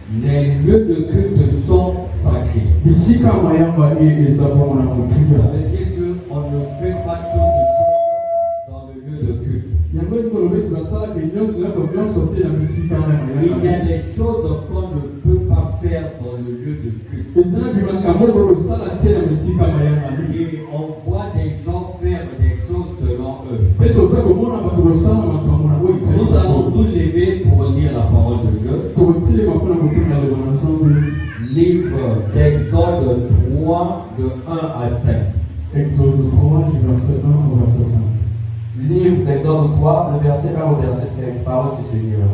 Les lieux de culte sont sacrés. Ça veut dire qu'on ne fait pas toutes les choses dans le lieu de culte. Il y a des choses qu'on ne peut pas faire dans le lieu de culte. Et on voit des gens faire des choses selon eux. Nous allons nous lever pour lire la parole de Dieu. Livre d'Exode 3, de 1 à 5. Exode 3, du verset 1 au verset 5. Livre d'Exode 3, le verset 1 au verset 5. Parole du Seigneur.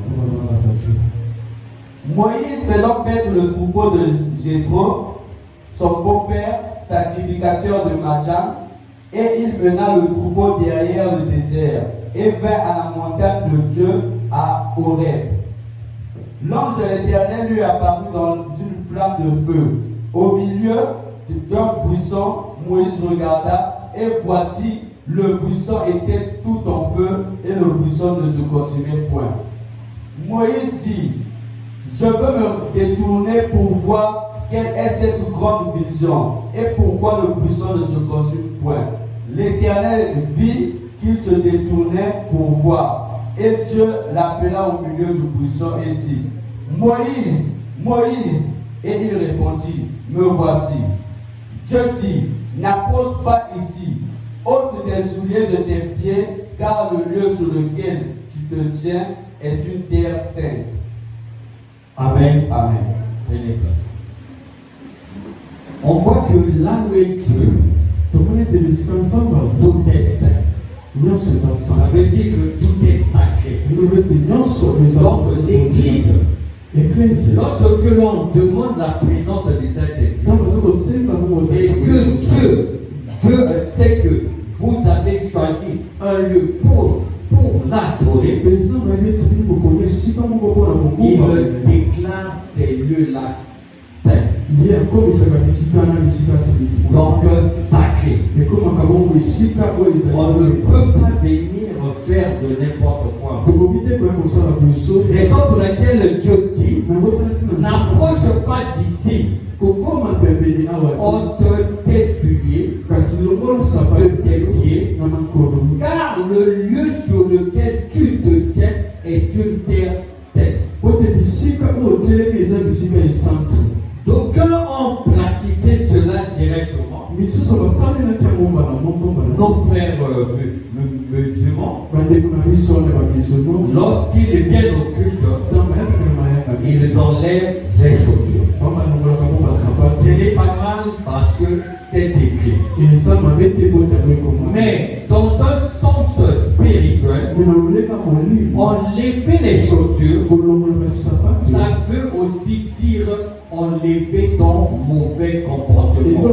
Moïse faisant paître le troupeau de Jéthro, son beau-père, sacrificateur de Madian, et il mena le troupeau derrière le désert et vint à la montagne de Dieu à Horeb. L'ange de l'Éternel lui apparut dans une flamme de feu. Au milieu d'un buisson, Moïse regarda, et voici, le buisson était tout en feu, et le buisson ne se consumait point. Moïse dit, je veux me détourner pour voir quelle est cette grande vision, et pourquoi le buisson ne se consume point. L'Éternel vit qu'il se détournait pour voir. Et Dieu l'appela au milieu du buisson et dit, Moïse, Moïse. Et il répondit, me voici. Dieu dit, n'approche pas ici, ôte tes souliers de tes pieds, car le lieu sur lequel tu te tiens est une terre sainte. Amen. Amen. On voit que là où est Dieu, tout est saint. Ça veut dire que tout est sacré. Donc l'Église, lorsque l'on demande la présence du Saint-Esprit, et que Dieu sait que vous avez choisi un lieu pour l'adorer, il déclare ces lieux-là saints. Donc sacré. On ne peut pas venir faire de n'importe quoi. Raison pour laquelle Dieu dit, n'approche pas d'ici. Ôte tes souliers de tes pieds, car le lieu sur lequel tu te tiens est une terre sainte. D'aucuns ont pratiqué cela directement. Nos frères musulmans, lorsqu'ils viennent au culte, ils enlèvent les chaussures. Ce n'est pas mal parce que c'est écrit. Mais dans un sens spirituel, enlever les chaussures, ça veut aussi dire enlever ton mauvais comportement.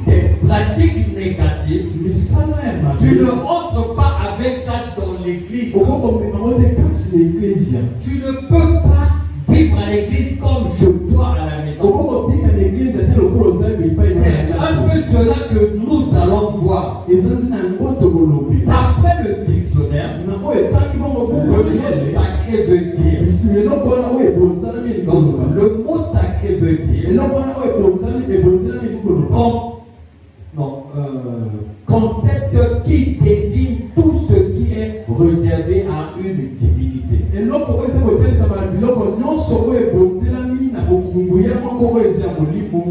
Des pratiques négatives, tu ne entres pas avec ça dans l'église. Tu ne peux pas vivre à l'église comme je dois à la maison. C'est un peu cela que nous allons voir. D'après le dictionnaire, le mot sacré veut dire. Donc, le mot sacré veut dire concept qui désigne tout ce qui est réservé à une divinité.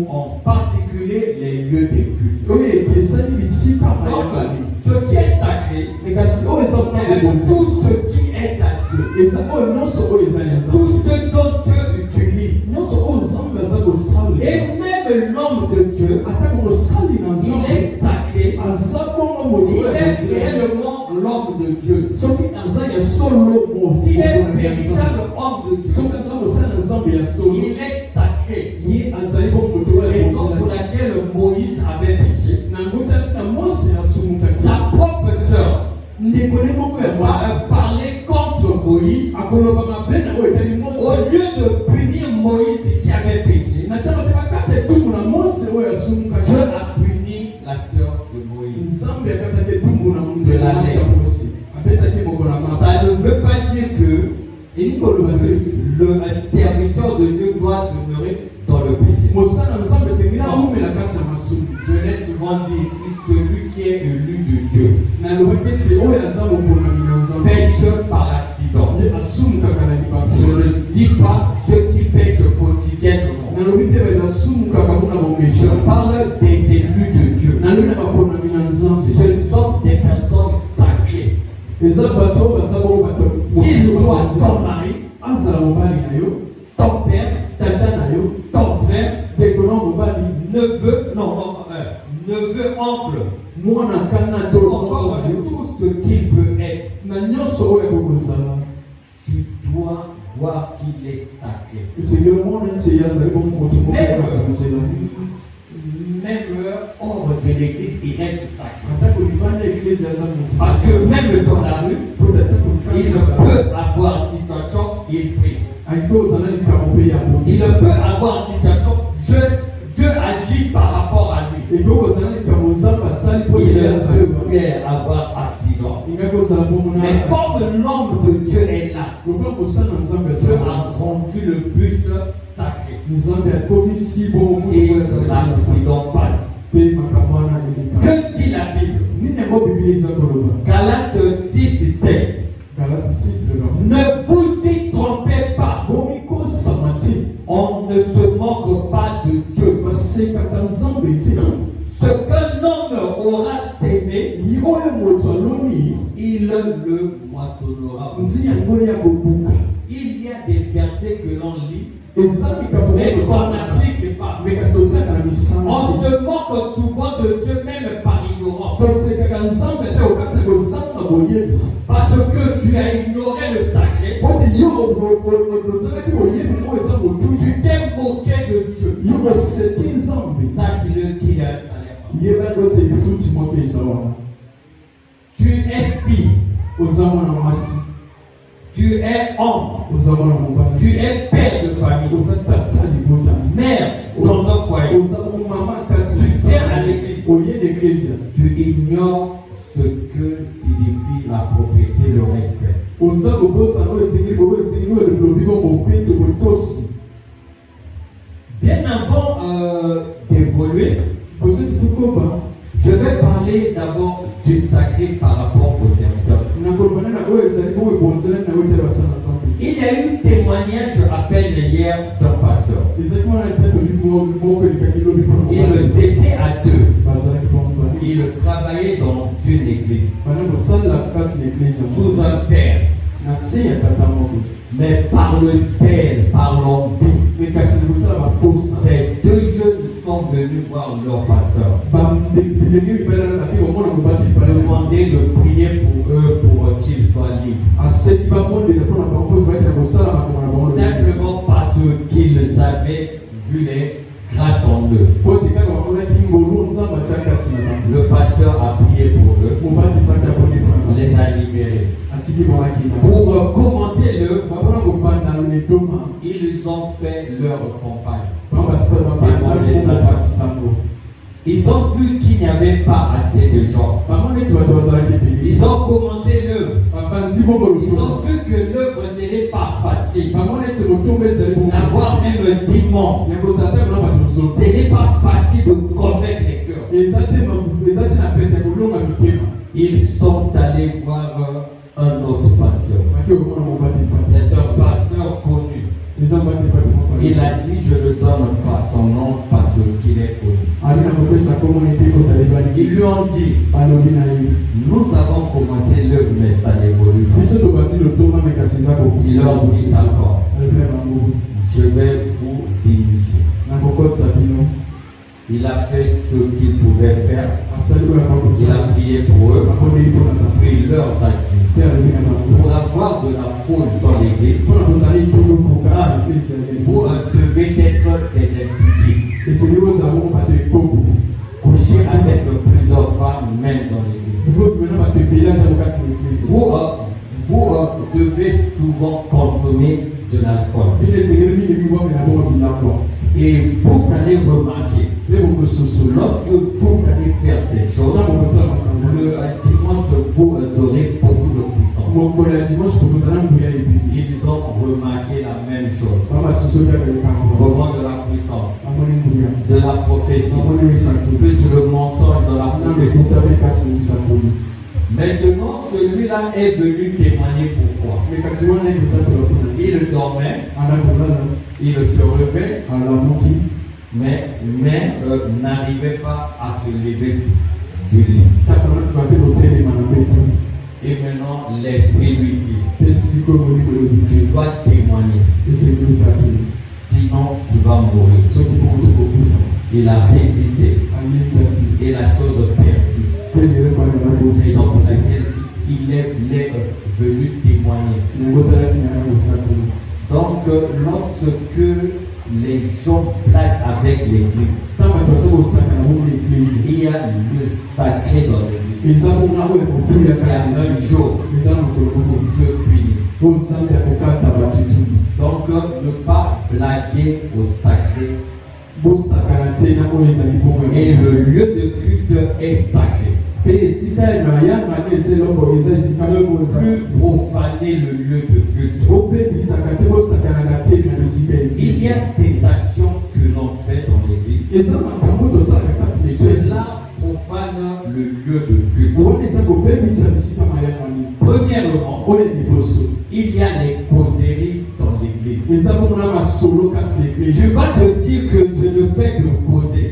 En particulier les lieux de culte. Donc, ce qui est sacré, c'est tout ce qui est à Dieu. Tout ce dont Dieu utilise. Et même l'homme de Dieu, il est sacré. Il est réellement l'homme de Dieu. S'il est véritable homme de Dieu, il est sacré. Raison pour laquelle Moïse avait péché. Sa propre sœur a parlé contre Moïse. Au lieu de punir Moïse qui avait péché, Dieu a puni la sœur de Moïse. De la lèvre. Ça ne veut pas dire que Le serviteur de Dieu doit demeurer dans le péché. Je l'ai souvent dit ici, celui qui est élu de Dieu pêche par accident. Je ne dis pas ceux qui pêchent quotidiennement. Je parle des élus de Dieu. Ce sont des personnes sacrées. Qu'ils soient ton mari, ton père, ton frère, neveu, oncle, encore tout ce qu'il peut être. Tu dois voir qu'il est sacré. Même hors de l'église, il reste sacré. Parce que même dans la rue, il peut avoir situation, il prie. Il peut avoir situation, Dieu agit par rapport à lui. Il peut avoir accident. Mais comme l'homme de Dieu est là, Dieu a rendu le bus sacré. Et l'accident passe. Que dit la Bible? Galates 6 et 7. Ne vous y trompez pas. On ne se moque pas de Dieu. Ce qu'un homme aura sémé, il le moissonnera. Il y a des versets que l'on lit, mais qu'on n'applique pas. On se moque souvent de Dieu même par ignorance. Parce que tu as ignoré le sacré. Tu t'es moqué de Dieu. Sache-le qu'il y a un salaire. Tu es fille. Tu es homme. Tu es père de famille. Mère dans un foyer. Tu sers à l'église. Tu ignores ce que signifie la propriété, le respect. Bien avant d'évoluer, je vais parler d'abord du sacré par rapport au serviteur. Il y a eu témoignage à peine hier d'un pasteur. Ils étaient à deux. Ils travaillaient dans une église. Sous un père. Mais par le zèle, par l'envie, ces deux jeunes sont venus voir leur pasteur. Demander de prier pour eux pour qu'ils soient libres. Simplement parce qu'ils avaient vu les grâces en eux. Le pasteur a prié pour eux, les a libérés. Pour commencer l'œuvre, ils ont fait leur campagne. Ils ont vu qu'il n'y avait pas assez de gens. Ils ont commencé l'œuvre. Ils ont vu que l'œuvre n'était pas facile. D'avoir même 10 membres. Ce n'est pas facile de convaincre les cœurs. Ils sont allés voir un autre pasteur. C'est un pasteur connu. Il a dit, je ne donne pas son nom parce qu'il est connu. Ils lui ont dit, nous avons commencé l'œuvre, mais ça n'évolue pas. Il leur dit d'accord, je vais vous initier. Il a fait ce qu'il pouvait faire. Il a prié pour eux. Puis il leur a dit, pour avoir de la foule dans l'église, vous devez être des impudiques. Coucher avec plusieurs femmes, même dans l'église. Vous devez souvent consommer de l'alcool. Et vous allez remarquer, lorsque vous allez faire ces choses, le dimanche, vous aurez beaucoup de puissance. Ils ont remarqué la même chose. Au moment de la puissance, de la prophétie, plus le mensonge de la prophétie. Maintenant, celui-là est venu témoigner pourquoi. Il dormait, il se levait, mais n'arrivait pas à se lever du lit. Et maintenant, l'esprit lui dit, tu dois témoigner, sinon tu vas mourir. Il a résisté et la chose persiste. Raison pour laquelle il est venu témoigner. Donc, lorsque les gens blaguent avec l'église, il y a le sacré dans l'église. Il y a un jour où Dieu punit. Donc, ne pas blaguer au sacré. Et le lieu de culte est sacré. Ne plus profaner le lieu de culte. Il y a des actions que l'on fait dans l'église. Cela profane le lieu de culte. Premièrement, il y a les causeries dans l'église. Je vais te dire que je ne fais que causer.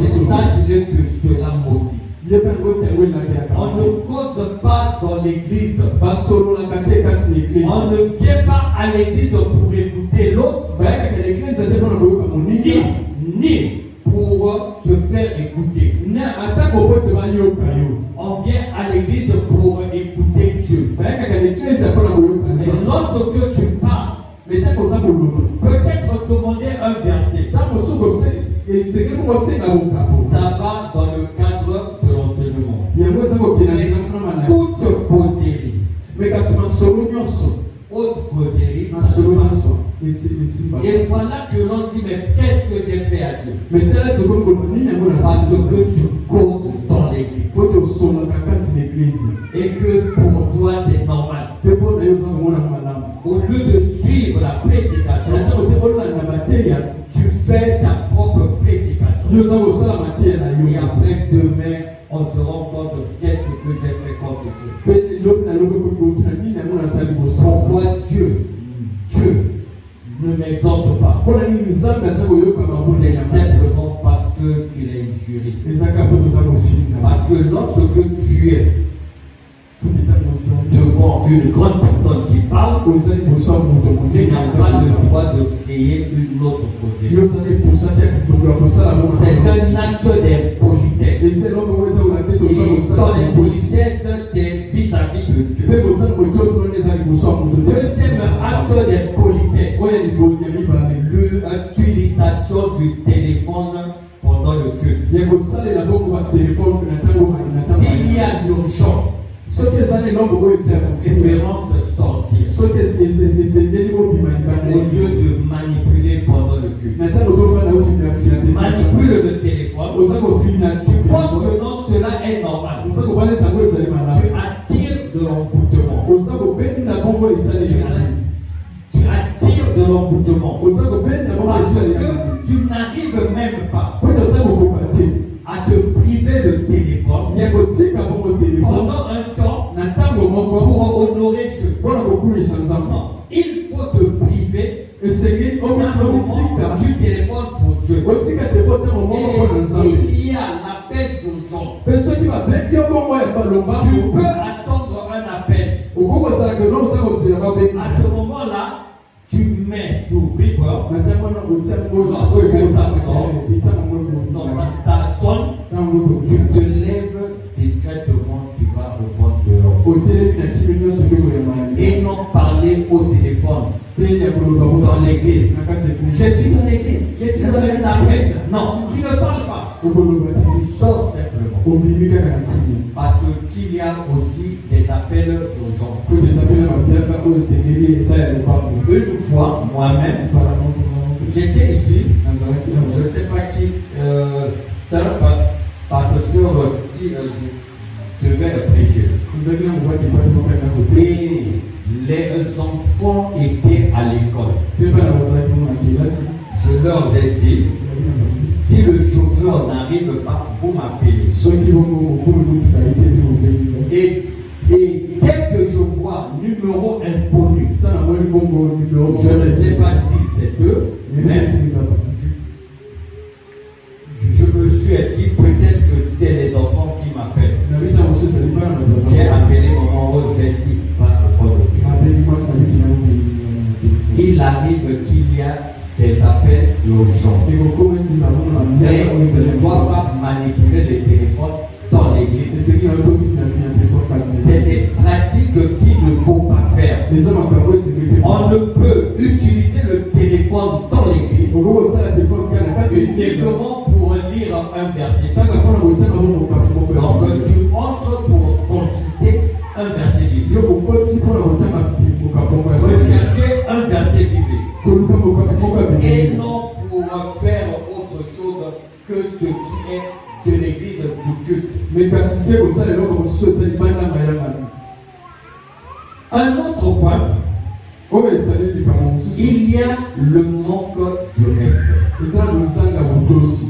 Sache-le que cela motive. On ne cause pas dans l'église. On ne vient pas à l'église pour écouter l'autre, ni pour se faire écouter. On vient à l'église pour écouter Dieu. Mais lorsque tu parles, peut-être demander un verset. Ça va dans le cadre de l'enseignement. Toute causerie, haute causerie, et voilà que l'on dit, mais qu'est-ce que j'ai fait à Dieu? Parce que tu causes dans l'église. Et que pour toi c'est normal. Au lieu de suivre la prédication, tu fais ta propre prédication. Et après demain, on se rend compte de qu'est-ce que j'ai fait contre Dieu. Pourquoi Dieu ne m'exauce pas? C'est simplement parce que tu l'as injurié. Parce que lorsque tu es devant une grande personne qui parle, tu n'as pas le droit de créer une autre causerie. C'est un acte d'impolitesse. Et ton impolitesse, c'est vis-à-vis de Dieu. Deuxième acte d'impolitesse, l'utilisation du téléphone pendant le culte. S'il y a l'urgence, préférence sortir au lieu de manipuler pendant le culte. Manipule le téléphone. Tu penses que non, cela est normal. Tu attires de l'envoûtement. Tu attires de l'envoûtement. Parce que tu n'arrives même pas à te priver le téléphone pendant un temps pour honorer Dieu. Non, il faut te priver du téléphone pour Dieu. Et s'il y a l'appel d'urgence, tu peux attendre un appel. À ce moment-là, tu mets sous vibreur. Ça sonne, tu te lèves discrètement, tu vas répondre dehors. Et non parler au téléphone dans l'église. Je suis dans l'église, je suis dans les appels. Non, tu ne parles pas. Tu sors simplement. Parce qu'il y a aussi des appels d'urgence. Une fois, moi-même, j'étais ici, je ne sais pas qui, sœur, pasteur, devait prêcher. ezalaki na mobali ebati moko yaka kote Et les enfants étaient à l'école. mpe bana bazalaki mo na kelasi Je leur ai dit, si le chauffeur n'arrive pas, vous m'appelez. soki bongo mokomi motuka etebi mobengi Et dès que je vois numéro inconnu, ta namoni bongo numero je ne sais pas si c'est eux, mais je me suis dit peut-être que c'est les enfants qui m'appellent. nabi ntango mosusu ezali bana na baza J'ai appelé maman Rose, j'ai dit, va au bord de Dieu. abebi mwasi na biki na Il arrive qu'il y a des appels urgents. ekokoma eti ezalongo na Mais mbia on ne doit pas manipuler le téléphone dans l'église. esengeli na tofinansi na telefone kasi C'est des pratiques qu'il ne faut pas faire. eza makambo esengeli te On ne peut utiliser le téléphone dans l'église okoki kosala telefone kaka na kati ya eglise uniquement pour lire un verset. kaka mpona kotanga bongo mokambo moko ya Donc Bible. tu entres pour consulter un verset biblique. yo kokotisi mpona kotanga mokambo moko ya Bible. Rechercher un verset biblique. koluka mokambo moko ya Et Bible. non pour faire autre chose que ce qui est de l'église du culte. me kasi te kosala eloko mosusu eza libanda mayangani Un autre point, oyo ezali likambo mosusu il y a le manque du respect. eza kozanga botosi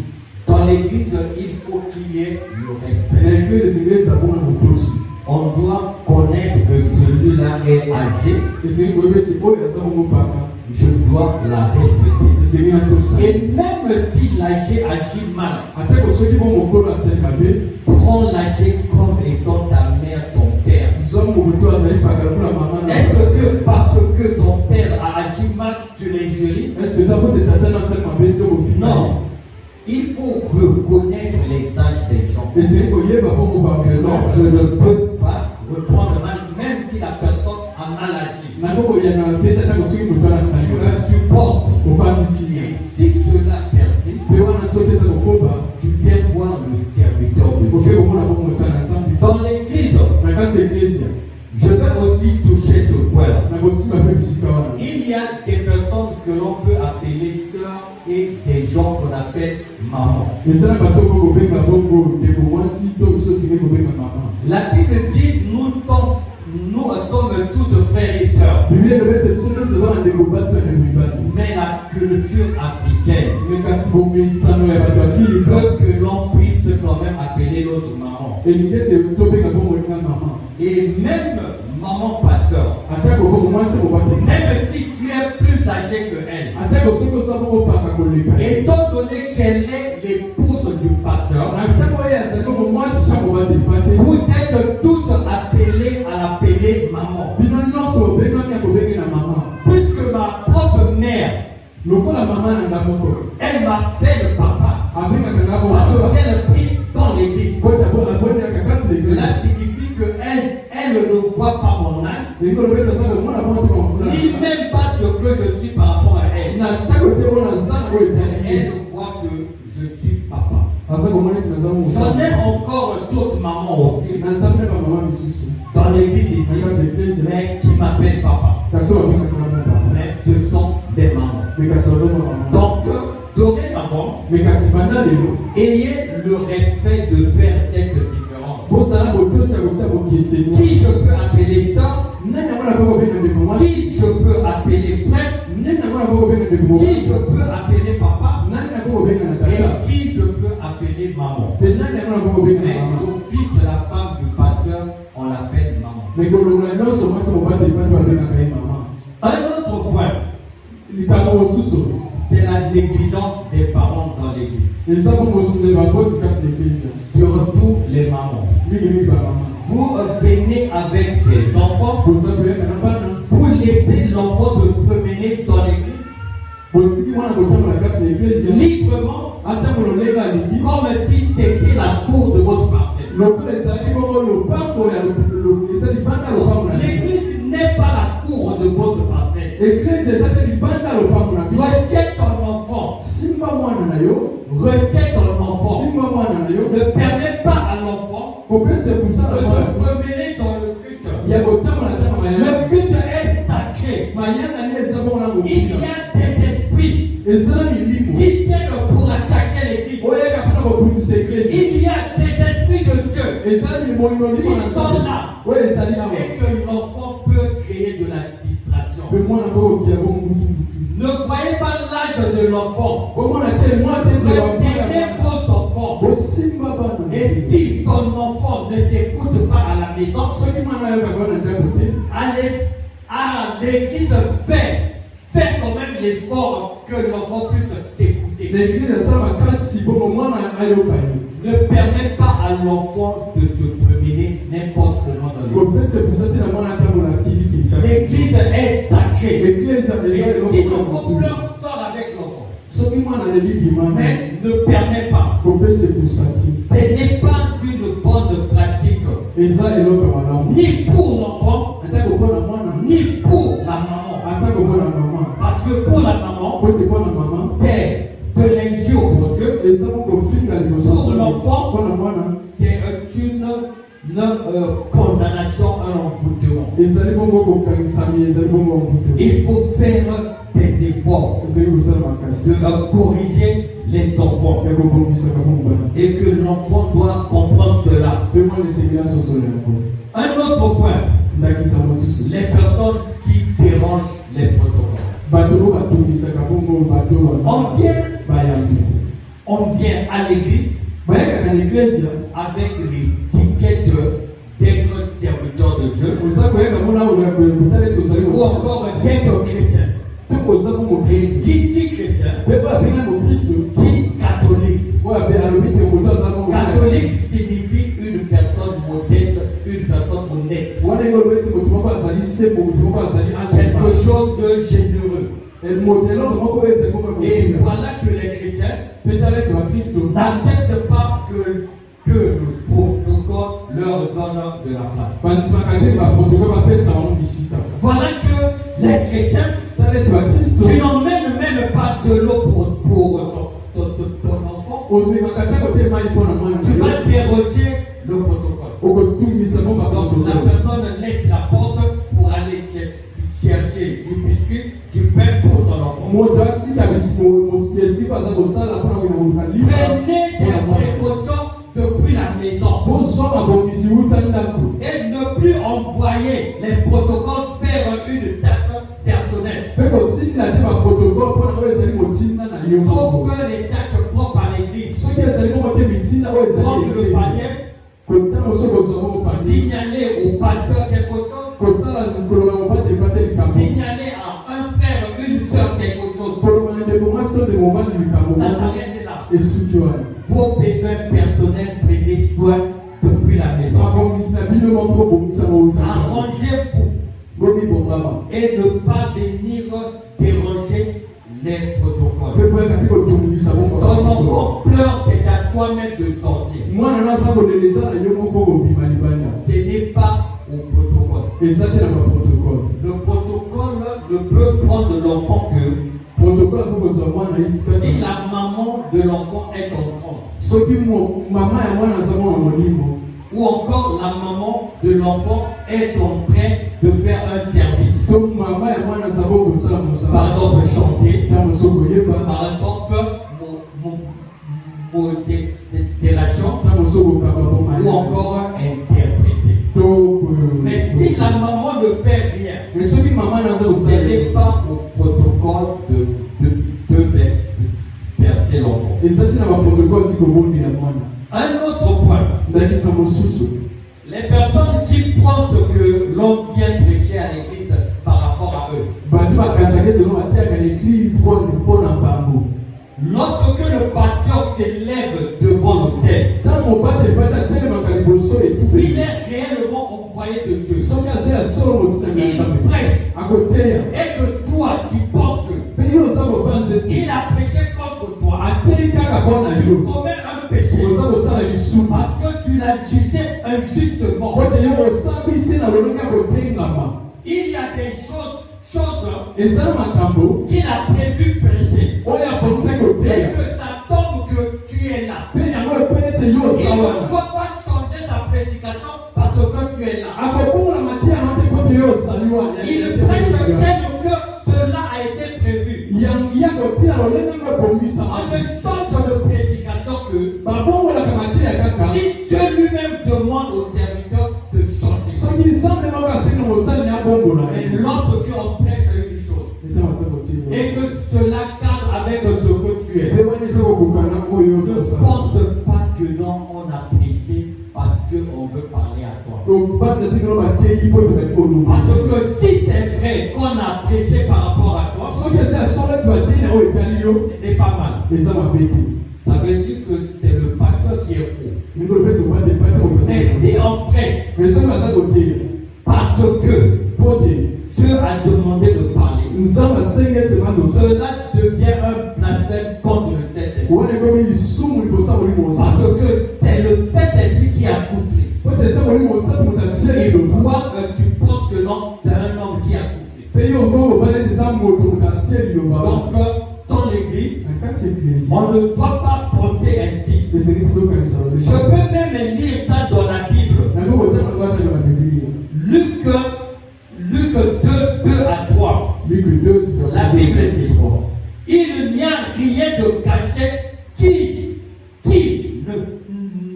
Dans l'église, il faut qu'il y ait le na respect. eglise esengeli eza mpona botosi On doit connaître que celui-là est âgé. esengeli koyeba eti oyo aza bongo mpaka Je dois la respecter. esengeli na tosa Et même si l'âgé agit mal, atako soki bo mokolo asali mabe prends l'âgé comme étant ta mère, ton père. zwango moto azali pakala mpona mama na Est-ce que parce que ton père a agi mal, tu l'injuries? est-ce que eza kote tata na asali mabe ti okofina Non. Il faut reconnaître les âges des gens. esengeli koyeba bongo Non, bavelo je ne peux pas reprendre mal, même si la personne a mal agi. nako koyanga mpe tatako soki moto Tu anasali le supportes. ofandi kilia Et si cela persiste, mpe wana soki eza kokoba tu viens voir le serviteur de oke Dieu. komona bongo mosala na nzambe Dans l'église, na kati ya eklezia je vais aussi toucher ce point. na kosima mpe bisika wana Il y a des personnes que l'on peut appeler sœurs et des gens qu'on appelle maman. ezala bato oko kobenga bongo ndeko mwasi to biso esengeli kobenga mama La Bible dit nous sommes tous frères et sœurs. biblia elobi ete biso nyonso eza bandeko basi na ndeko mibali Mais la culture africaine me kasi bomesano ya bato ya filika veut que l'on puisse quand même appeler l'autre maman. elingi ete tobenga bongo elinga mama Et même maman pasteur, atako bongo mwasi mobate même si tu es plus âgé que elle, atako soki oza bongo paka koleka étant donné qu'elle est l'épouse du pasteur, na ntango oyo azali bongo mwasi ya mobate pate vous êtes tous appelés à l'appeler maman. bino nyonso obengami ya kobengi na mama Puisque ma propre mère, lokola mama na nga moko elle m'appelle papa, abengaka nga parce bongo qu'elle prie dans l'église. abonelaka kasi Cela leglise signifie qu'elle ne voit pas mon âge, elingi olobi ete aza komona bongo te bamfula ni même pas ce que je suis par rapport à elle. na ntango te wana zana oyo etali Elle voit que je suis papa. aza komona eti naza J'en ai mosala encore d'autres mamans aussi nasambe na bamama misusu dans l'église ici, na kati ya eglise mais qui m'appellent papa. kasi oyo babengaka nga mopapa Mais ce sont des mamans. me kasi baza mwa mama Donc, dorénavant, me kasi banda lelo ayez le respect de faire cette différence. bozala botosi ya kotia bokeseni Qui je peux appeler ça? nani yango na boko benga ndeko mwasi Qui je peux appeler frère? nani yango na boko benga ndeko Qui mobali je peux appeler papa? nani na boko benga na Et tata qui je peux appeler maman? mpe nani yango na boko benga na Mais mama l'office de la femme du pasteur, on l'appelle maman. me kolongola nyonso mwasi mobali epati babengaka ye mama Un autre point, likambo mosusu c'est la négligence des parents dans l'église. eza bongo sunde baboti kati ya eklise Surtout les mamans. mingimingi bamama Vous venez avec des enfants, boza koyaka na bana vous laissez l'enfant se promener dans l'église botiki mwana kotambola kati ya eklise librement, atambola olenga alingi comme si c'était la cour de votre parcelle. lokola ezalaki bongo lopango ya eza libanda ya lopango na bino. L'église n'est pas la cour de votre parcelle. eklise eza te libanda ya lopango na bino Retiens ton enfant. simba mwana na yo Retiens ton enfant. simba mwana na yo Ne permets pas à l'enfant kopesa de kusala se mwana promener dans le culte. ya kotambola tanga Le mayanga culte est sacré. mayanga ni eza bongo na Il y kotika a des esprits ezala milimo qui viennent pour attaquer l'église. oyaka mpona kobundisa eklise Il y a des esprits de Dieu ezala milimo Ils sont là. Et que l'enfant peut créer de la distraction. Ne voyez pas l'âge de l'enfant. Retenez vos enfants. Et si ton enfant ne t'écoute pas à la maison, allez à l'église, fais quand même l'effort que l'enfant puisse t'écouter. Ne permets pas à l'enfant de se promener n'importe comment dans l'église. L'église est sacrée. Et si l'enfant pleure, sors avec l'enfant. Mais ne permets pas. Ce n'est pas une bonne pratique. Ni pour l'enfant, ni pour la maman. Parce que pour la maman, c'est de l'injure pour Dieu. Pour l'enfant, c'est une condamnation, un envoûtement. Il faut faire des efforts de corriger les enfants. Et que l'enfant doit comprendre cela. Un autre point, les personnes qui dérangent les protocoles. On vient à l'église avec l'étiquette d'être serviteur de Dieu ou encore d'être chrétien. Et qui dit chrétien dit catholique. Catholique signifie une personne modeste, une personne honnête. Quelque chose de généreux. Et voilà que les chrétiens n'acceptent pas que le protocole leur donne de la place. Voilà que les chrétiens, tu n'emmènes même pas de l'eau pour ton enfant. Tu vas déroger le protocole. Donc la personne laisse la porte pour aller chercher du biscuit, du pain pour ton enfant. Prenez des précautions depuis la maison. Et ne plus envoyer les protocoles faire une tâche personnelle. Il faut faire les tâches propres à l'église. Prendre le panier, signaler au pasteur quelque chose, signaler à un frère, une soeur quelque chose. Ça s'arrête là. Vos besoins personnels, prenez soin depuis la maison. Arrangez-vous et ne pas venir déranger les protocoles. Ton enfant pleure, c'est à toi-même de sortir. Ce n'est pas au protocole. Le protocole ne peut prendre l'enfant que si la maman de l'enfant est en transe. Ou encore la maman de l'enfant est en train de faire un service. Par exemple, chanter. Par exemple, modération. Ou encore interpréter. Mais si la maman ne fait rien, ce n'est pas au protocole de verser l'enfant. Un autre point. Les personnes qui pensent que l'on vient prêcher à l'église par rapport à eux. Lorsque le pasteur s'élève devant l'autel, s'il est réellement envoyé de Dieu, il prêche, et que toi tu penses que il a prêché contre toi, tu commets un péché parce que tu l'as jugé injustement. Il y a des choses qu'il a prévu prêcher, et que ça tombe que tu es là. Il ne doit pas changer sa prédication parce que tu es là. Il prêche tel que cela a été prévu. On ne change de prédication que si Dieu lui-même demande au serviteur et que cela cadre avec ce que tu es. Pe wana eza kokokana oyo Ne ozosala. pense pas que non, on a prêché parce qu'on veut parler à toi. Donc banda tikolo bateyi po tobaki koloba. Parce que si c'est vrai qu'on a prêché par rapport à toi, Soki eza asolaki bateni oyo etali yo ce n'est pas mal. eza mabe te. Ça veut dire que c'est le pasteur qui est faux. Mikolo mpe tobate pate moto Mais si on prêche mais soki baza koteya parce que po te Dieu a demandé de parler, nzambe asengi ete bato cela devient un blasphème contre le Saint-Esprit. wana ekomi lisumu liboso ya molimo Parce mosantu que c'est le Saint-Esprit qui a soufflé. po te eza molimo mosantu moto atia Et liloba toi, tu penses que non, c'est un homme qui a soufflé. mpe yo ngongo obala ete eza moto moto atia liloba Donc, dans l'église, na kati ya eklesi on ne doit pas penser ainsi. esengeli toyokanisa Je lobe peux même lire ça dans la Bible. nango kotanga ngo ataka babibilia Luc 2, 2 à 3. Luc 2 La Bible dit, il n'y a rien de caché qui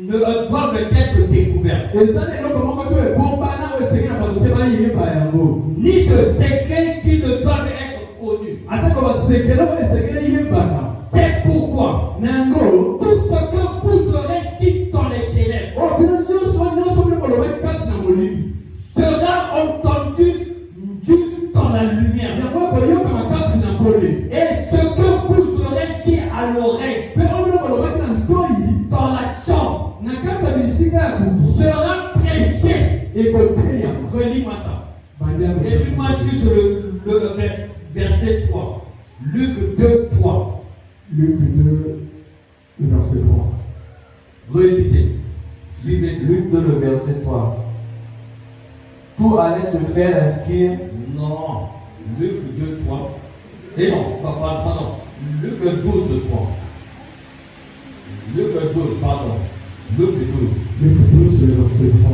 ne doivent être découvert, eza na eloko moko to ebombana oyo esengeli na bato te bayeba yango ni de secrets qui ne doivent être connus. atako basekele oyo esengeli yebana C'est pourquoi na yango tout ce que vous aurez dit dans les ténèbres oyo bino nyonso bino kolobaki kati na molili sera entendu dans la lumière. yango ekoyokama kati na pole Et ce que vous aurez dit à l'oreille mpe oyo bino kolobaki na litoyi dans la chambre na kati ya bisika ya kuvu sera prêché. ekoteya Relis-moi ça. bande ya Relis-moi juste le verset 3. Luc 2, 3. Luc 2 le verset 3 Relisez. Suivez. Luc 2, le verset 3. Tout allait se faire inscrire. Non. Luc 2, 3. Et non, pardon. Luc 12, 3. Luc 12, pardon. Luc 12. Luc 12 le verset 3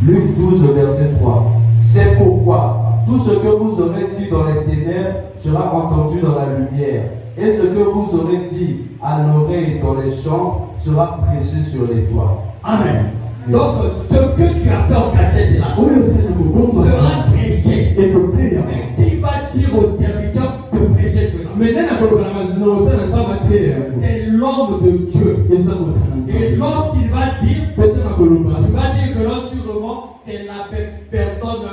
Luc 12, verset 3. C'est pourquoi tout ce que vous aurez dit dans les ténèbres sera entendu dans la lumière. Et ce que vous aurez dit à l'oreille dans les chambres sera prêché sur les toits. Amen. Donc, ce que tu as fait en cachette là oyo esengeli kobomba sera prêché. ekoteya Mais qui va dire au serviteur de prêcher cela? mais nani akoloba na mosala na nzambe ateya yango C'est l'homme de Dieu. eza mosala na Et nzambe l'homme qu'il va dire, mpe ntango akoloba tu vas dire que là, sûrement, c'est la personne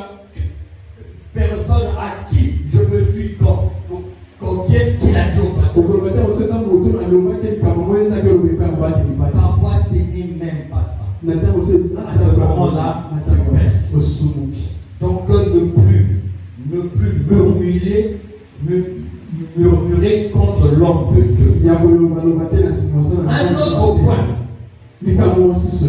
à qui je me suis confié qu'il a dit au passé. okoloba te mosu eza moto alobaki likambo mo ezaki oloba mpe alobaki libaki Parfois, ce n'est même pas ça. na ntango mosu eza À ce moment-là, tu pêches. osumuki Donc, ne plus murmurer contre l'homme de Dieu. ya kolobaloba te na nsima mosala na Un nzambe autre point, likambo mosusu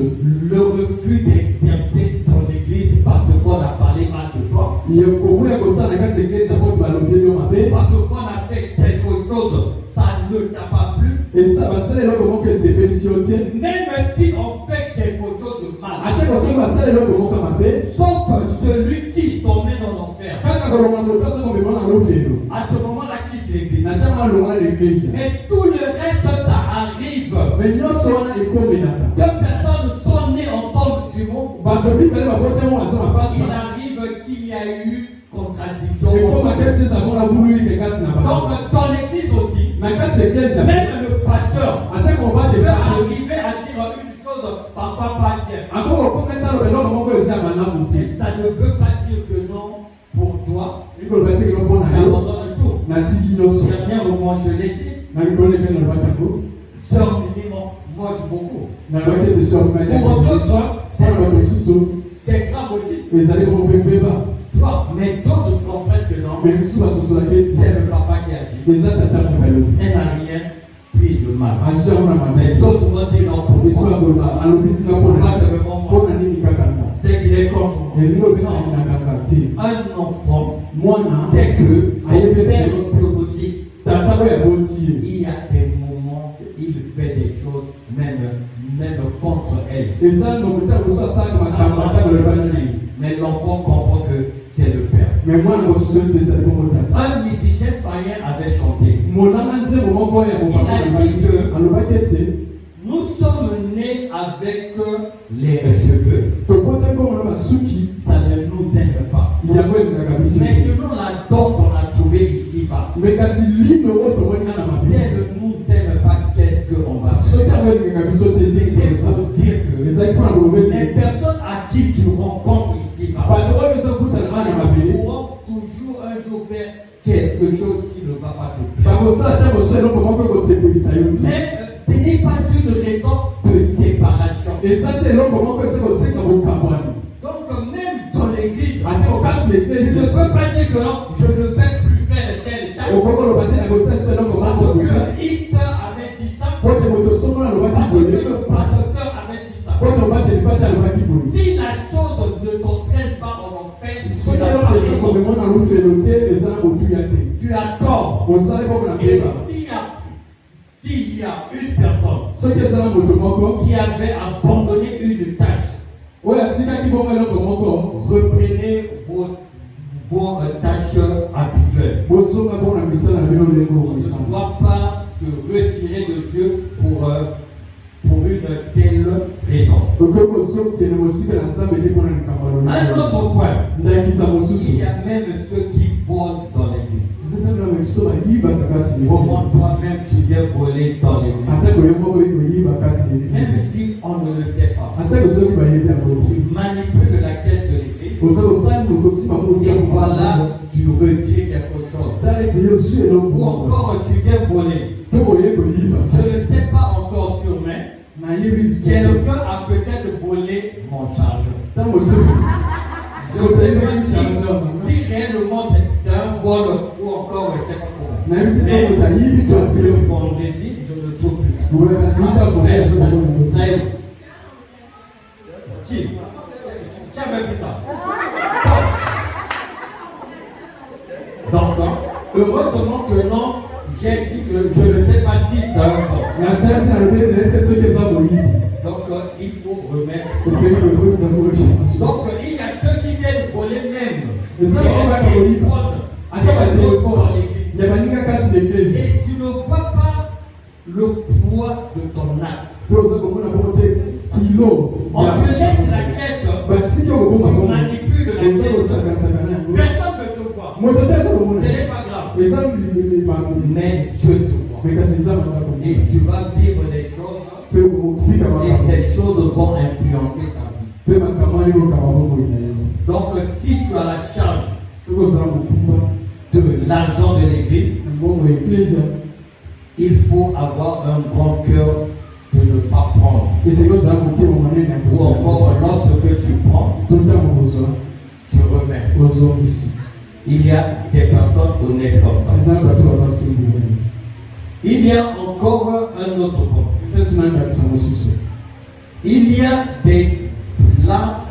le refus d'exercer ton église parce qu'on a parlé mal de toi. ya koboya kosala na kati ya eklesi apo balobeli yo mabe Parce qu'on a fait quelque chose, ça ne t'a pas plu. esa basala eloko moko esepelisi yo te Même si on fait quelque chose de mal, atako soki basala eloko moko ya mabe sauf celui qui t'emmène en enfer. kaka kolonga moto asa komema na lofelo À ce moment-là, quitte l'église. na ntango alonga na eklesi Mais tout le reste, ça arrive. me nyonso wana ekomenaka Deux personnes sont nées ensemble du monde. bato mibale babotamo baza Il mapasa arrive qu'il y a eu contradiction. ekoma kati eza mona bulu ite kati na Donc, bango dans l'église aussi, na kati ya eklesi même le pasteur atako peut obate arriver à dire une chose parfois pas bien. akoko komesa aloba eloko moko eza ya malamu te Ça ne veut pas dire que non, pour toi, ekoloba te kino mpona yo j'abandonne tout. natiki nyonso J'aime bien au moins, je l'ai dit. na mikolo epene nalobaki yango Sœur Mimi mange beaucoup. nalobaki ete sor Pour d'autres, mpona bato mosusu c'est grave aussi. ezali bongo mpe mbeba Toi, mais d'autres comprennent que non. me misusu basosolaki eti C'est le papa qui a dit. eza tata moto alobi Elle n'a rien pris de mal. azwi yango na Mais mabe d'autres vont dire non pour miso moi. akoloba alobi nga Pourquoi je veux moi? mpona nini kaka nga C'est qu'il est comme moi. ezingi olobesa Non. na kaka te Un enfant, mwana c'est que son Aïe, bien père sûr. biologique, tata oyo aboti ye il y a des moments, il fait des choses même contre elle. eza ndongo ntango mosusu asalaka makambo atako olobaki Mais l'enfant comprend que c'est le père. me mwana mosusu eti ezali bongo tata Un musicien païen avait chanté. monanga nzembo moko oyo ya bobaka alobaki ete Nous sommes nés avec les cheveux. tobotaki bongo na basuki Ça ne nous aime pas. yango elingaka biso Maintenant, la dot qu'on a trouvée ici-bas, pas. Mais kasi lino oto wani na Si mabe. elle ne nous aime pas, qu'est-ce qu'on va Soki faire? awe ngaka biso te C'était ezeki pour dire que ezali mpona koloba les ete personnes à qui tu rencontres ici, bato oyo eza kutana bana mabele pourront toujours un jour faire quelque chose qui ne va pas te plaire. bakosala te kosala eloko moko ekosepelisa yo te. Mais ce n'est pas une raison de séparation. eza ti eloko moko eza kosenga bokabwani. Donc même dans l'église, ate okasi tu leglise ne peux pas dire que non, je ne vais plus faire tel et tel. okokoloba te na kosala so eloko Parce moko que boka X avait dit ça, po te moto songo alobaki parce que boye le pasteur avait dit ça. po te obateli pate alobaki boye. Si la chose ne t'entraîne pas en enfer, soki tu n'as eloko pas eza raison. komema na lufelo te eza na motuya te. Tu as tort. ozali bongo na Et mbeba s'il y a une personne soki eza na moto moko qui avait abandonné une tâche, oyo atikaki bongo eloko moko reprenez vos tâches habituelles. bozonga bongo na misala na bino ndenge On ne okosala. doit pas se retirer de Dieu pour une telle raison. okoki kozokende mosika na nzambe te mpona likambo ya Un lolenge. autre point, ndakisa mosusu il y a même ceux qui volent dans l'église. nzambe na mosusu bayibaka kati na Comment eglise. toi-même tu viens voler dans l'église? atako ye moko koyiba kati na Même eglise. si on ne le sait pas. atako soki bayebi yango Tu manipules la caisse de l'église. oza kosala kosima Et voilà, tu retires quelque chose. tala eti yo ozwi eloko Ou moko encore tu viens voler. mpo boye koyiba Je ne sais pas encore sur mais nayebi quelqu'un a peut-être volé mon chargeur. ntango soki Je ne sais pas si réellement c'est un vol ou encore je ne sais pas comment. nayebi te soki moto ayibi to Le apele vendredi, je ne trouve plus ça. boye kasi ntavona Frère, eza bongo ça est. Qui avait fait ça? Donc, heureusement que non, j'ai dit que je ne sais pas si c'est un vol. na tati alobi ete te soki eza moyibi Donc, il faut remettre. oseki kozokiza moko Donc, il y a ceux qui viennent voler même. Et ça, on va Des voler. téléphones. ata Dans batelefone l'église. ya baninga kasi na eglise Et tu ne vois pas le poids de ton acte. mpe oza komona bongo te kilo On te laisse la caisse, batiki tu okobonga bongo manipules la oza caisse. kosakanisaka na yango Personne ne te voit. moto te aza Ce komona n'est pas grave. eza libabi Mais Dieu te voit. me kasi nzambe aza Et komona tu vas vivre des choses. mpe okobika Et makambo ces choses vont influencer ta vie. mpe makambo ani okaba bomoi na yo Donc, si tu as la charge soki ozala mokumba de l'argent de l'église, mbongo ya eklezia il faut avoir un grand cœur de ne pas prendre. esengeli ozala motema monene ya Ou encore, kozwa lorsque tu prends, to ntango kozwa tu remets. ozongisi Il y a des personnes honnêtes comme ça. eza na bato baza singumene Il y a encore un autre point. efeso na ndakisa mosusu Il y a des... Là,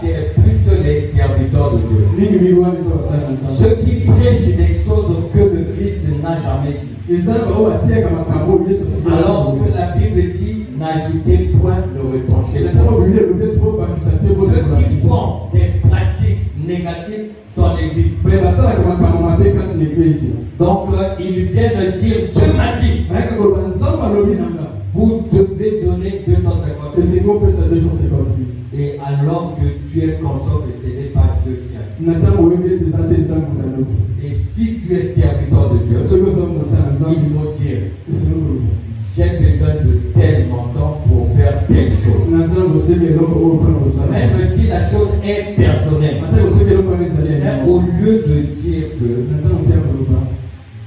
c'est plus les serviteurs de Dieu. mingi mingi wana eza basali na nzambe Ceux qui prêchent des choses que le Christ n'a jamais dit. eza na bao batiaka makambo oyo yesu Alors que la Bible dit, n'ajoutez point, ne retranchez ntango point. biblia elobi esi bobakisa te Ceux qui bote font des pratiques négatives dans l'église. me basalaka makambo mabe kati na eklezia Donc, ils viennent dire, Dieu m'a dit, bayaka koloba nzambe alobi na nga vous devez donner 250 000. esengi opesa 250 000 Et alors que tu es conscient que ce n'est pas Dieu qui a dit. na ntango oyebi ete eza te eza moto alobi Et si tu es serviteur de Dieu, soki oza mosala na nzambe il faut dire, esengi koloba j'ai besoin de tel montant pour faire telle chose. na nzambe oseli eloko oyo mpona kosala Même si la chose est personnelle. ata osoki eloko wana ezali ya Mais au lieu de dire que na ntango te ya koloba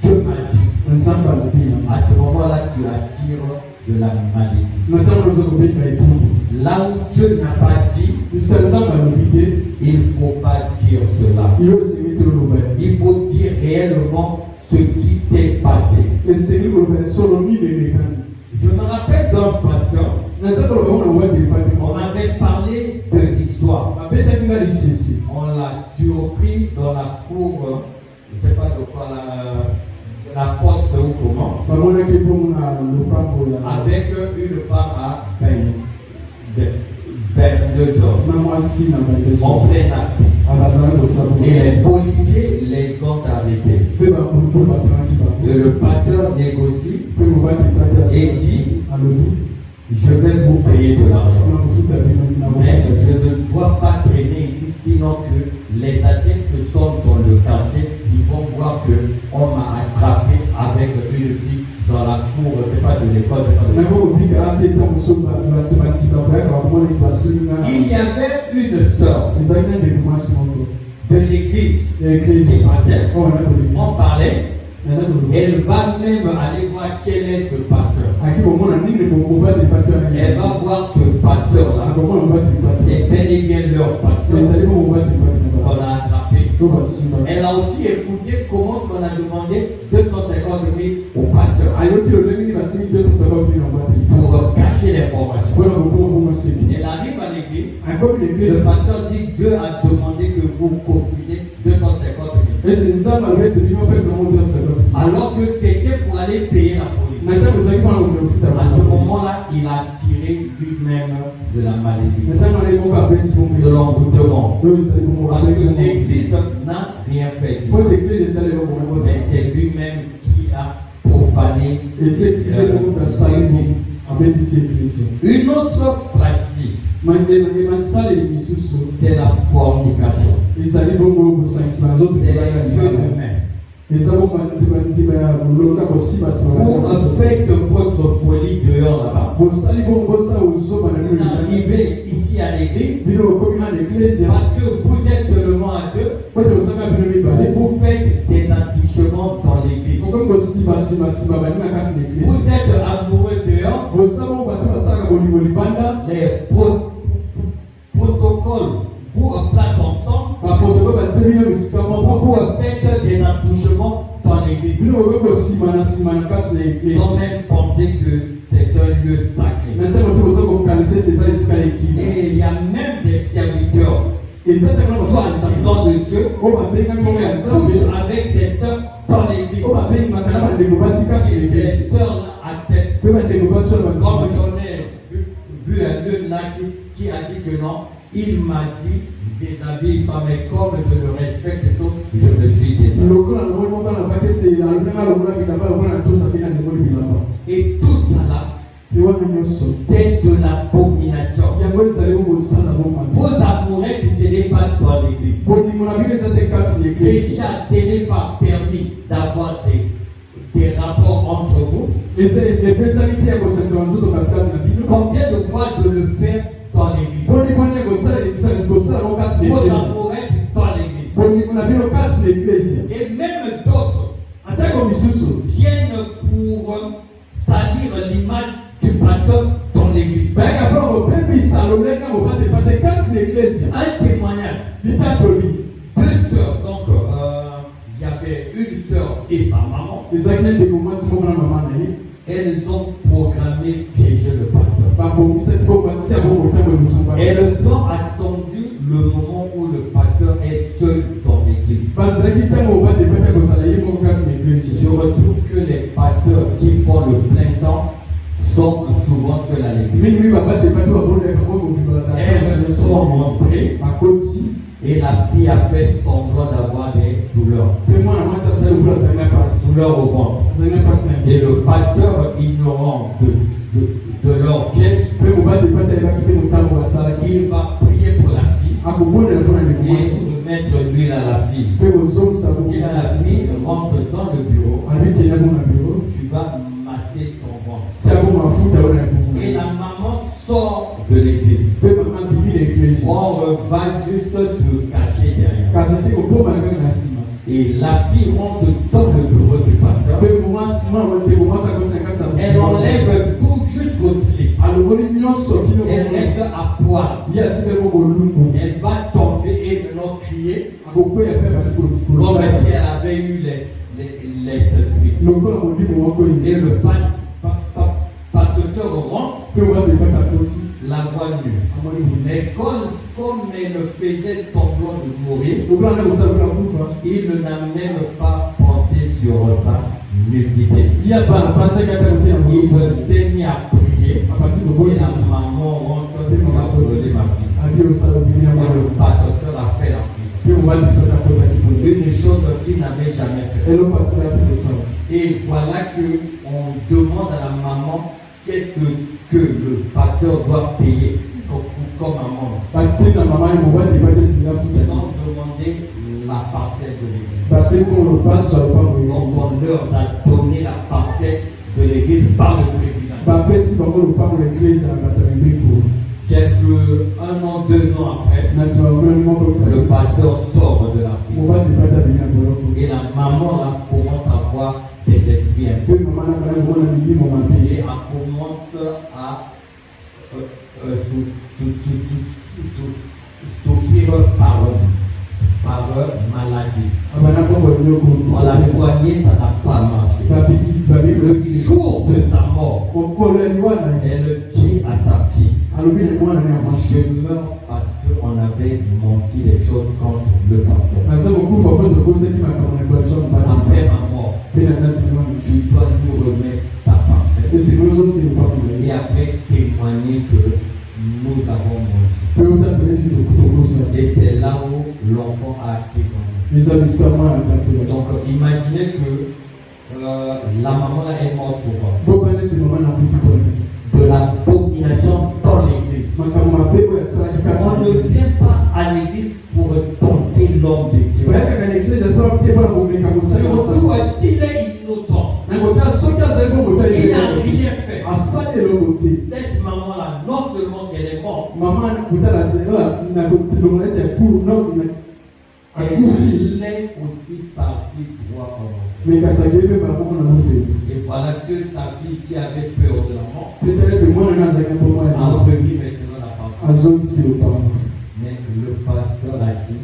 Dieu m'a dit, nzambe alobi na nga à ce moment-là, tu attires de la malédiction. na ntango oza kobeta etumbu Là où Dieu n'a pas dit, puisque nzambe alobi te il ne faut pas dire cela. yo esengi te oloba ya Il faut dire réellement ce qui s'est passé. esengi koloba ya solo nini elekani Je me rappelle d'un pasteur, naza koloba ngo na wadi epati on avait parlé de l'histoire. babetaki nga lisese On l'a surpris dans la cour, je ne sais pas de quoi, la poste ou comment, bamonaki bongo na lopango ya avec une femme à 22 heures, na mwasi na en bandeso plein acte. abazala kosala Et les policiers les ont arrêtés. mpe bakulukulu batomaki bango Et le pasteur négocie mpe mobaki tati et dit, alobi je vais vous payer de l'argent. Mais je ne dois pas traîner ici, sinon que les adeptes sont dans le quartier, ils vont voir qu'on m'a attrapé avec une fille dans la cour, c'est pas de l'école, c'est pas de l'école. Il y avait une sœur de l'église qui passait, on parlait. Elle va même aller voir quel est ce pasteur. Elle va voir ce pasteur-là. C'est bel et bien leur pasteur qu'on a attrapé. Elle a aussi écouté comment on a demandé 250 000 au pasteur pour cacher l'information. Elle arrive à l'église. Le pasteur dit Dieu a demandé que vous cotisez 250 000. Alors que c'était pour aller payer la police. À ce moment-là, il a tiré lui-même de la malédiction, de l'envoûtement. Parce que l'église n'a rien fait. Mais c'est lui-même qui a profané. Une autre pratique, c'est la fornication. C'est les jeux de main. Vous faites votre folie dehors là-bas. Vous arrivez ici à l'église parce que vous êtes seulement à deux. Vous faites des abichements dans l'église. Vous êtes amoureux dehors. Les protocoles vous placent ensemble. Vous faites des attouchements dans l'église. Sans même penser que c'est un lieu sacré. Et il y a même des serviteurs, soit de Dieu, qui couchent avec des sœurs dans l'église. Et les sœurs acceptent. Comme j'en ai vu un lieu là qui a dit que non, il m'a dit déshabille-toi, mais comme je le respecte, je me suis déshabillé. Et tout ça là, c'est de l'abomination. Vos amourettes, ce n'est pas dans l'église. Déjà, ce n'est pas permis d'avoir des rapports entre vous. Combien de fois de le faire dans l'église? Vos amourettes dans l'église. Et même d'autres viennent pour salir l'image du pasteur dans l'église. Un témoignage. Deux sœurs, donc il y avait une sœur et sa maman. Elles ont programmé piéger le pasteur. Elles ont attendu le moment où le pasteur est seul dans l'église. Je retrouve que les pasteurs qui font le plein temps sont souvent seuls à l'église. Elles sont rentrées et la fille a fait semblant d'avoir des douleurs. Douleurs au ventre. Et le pasteur, ignorant de leur piège, il va prier pour la fille et mettre l'huile à la fille. Et la fille rentre dans le bureau, tu vas masser ton ventre. Et la maman sort de l'église. On va juste se cacher derrière. Et la fille rentre dans le bureau du pasteur. Elle enlève tout jusqu'au slip. Elle reste à poil. Elle va tomber et maintenant crier comme si elle avait eu les esprits. Et le pasteur rentre, la voix nue. Mais comme elle faisait semblant de mourir, il n'a même pas pensé sur sa nudité. Il s'est mis à prier. Et la maman rentre, tu as posé ma fille. Et le pasteur a fait la prison. Une chose qu'il n'avait jamais fait. Et voilà qu'on demande à la maman qu'est-ce que le pasteur doit payer comme amende. batina mama ye mobali bakesinga Ils futa ont demandé la parcelle de l'église. basi kono baso Donc lupango on leur a donné la parcelle de l'église par le tribunal. bapesi bango lupango ya eglise na bato ya mibeko Un an, 2 ans après, na nsima bavulani moko le pasteur sort de la prison. mobali bata bimi na boloko Et la maman là commence à voir des esprits impurs. mpe mama na bala komona milimo mabe Et elle commence à souffrir par maladie. abana bongo nyoko On l'a soigné, ça n'a pas marché. babikisi Le babiki jour de sa mort, mokolo ya liwana elle dit à sa fille, alobi na mwana na mwasi je meurs parce qu'on avait menti les choses contre le pasteur. naza kokufa mpo tokosaki makambo na liboso mbala Après ma mort, mpe na nasi mwana tu dois nous remettre sa parcelle. esika ozongisa lupango na Et ye après témoigner que nous avons menti. mpe otatonesi tokosa Et c'est là où l'enfant a témoigné. eza bisika mwana tatu Donc imaginez que la maman là est morte pour moi. boka neti mama na kufi mpona De l'abomination dans l'église. makambo mabe oyo asalaki On ne kati vient pas à l'église pour tenter l'homme de Dieu. oyakaka na eglise mpona te mpona komeka mosali Surtout mosali s'il est innocent. na kota soki azali bongo ta Il n'a rien fait. asali eloko te Cette maman-là, non seulement qu'elle est morte, mama kotala te na kolonga neti ya kuru no akufi elle est aussi partie droit en enfer. mekasaki mpe bango na mofeli Et voilà que sa fille qui avait peur de la mort peut-être ete mwana na azalaki mpo a mwana remis maintenant la parcelle. azongisi lopango Mais le pasteur a dit,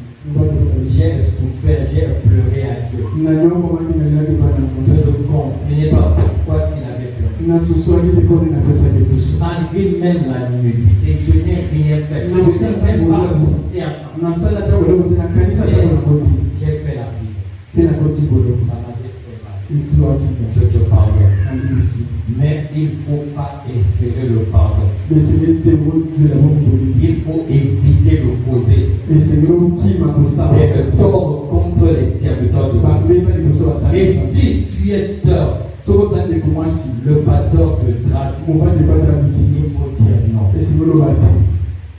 j'ai souffert, j'ai pleuré à Dieu. na nyokomaki nalelaki mpa na Je sansa ne comprenais pas pourquoi est-ce qu'il avait peur. nasosoaki te mponi napesaki biso Malgré même la nudité, je n'ai rien fait. Je n'ai même pas pensé à ça. nasala ntango eloko te nakanisa ntango nakoti J'ai fait la prière. mpe nakoti boloko Ça m'avait fait mal. esiwaki Je te pardonne. nandimisi Mais il ne faut pas espérer le pardon. esengeli te kozela bomoboli Il faut éviter de causer esengeli okima kosala des torts contre les serviteurs de Dieu. babeba liboso Et basali si tu es sœur, soki ozali ndeko mwasi le pasteur te drague, mobali ebata miki il faut dire non. esengeli oloba te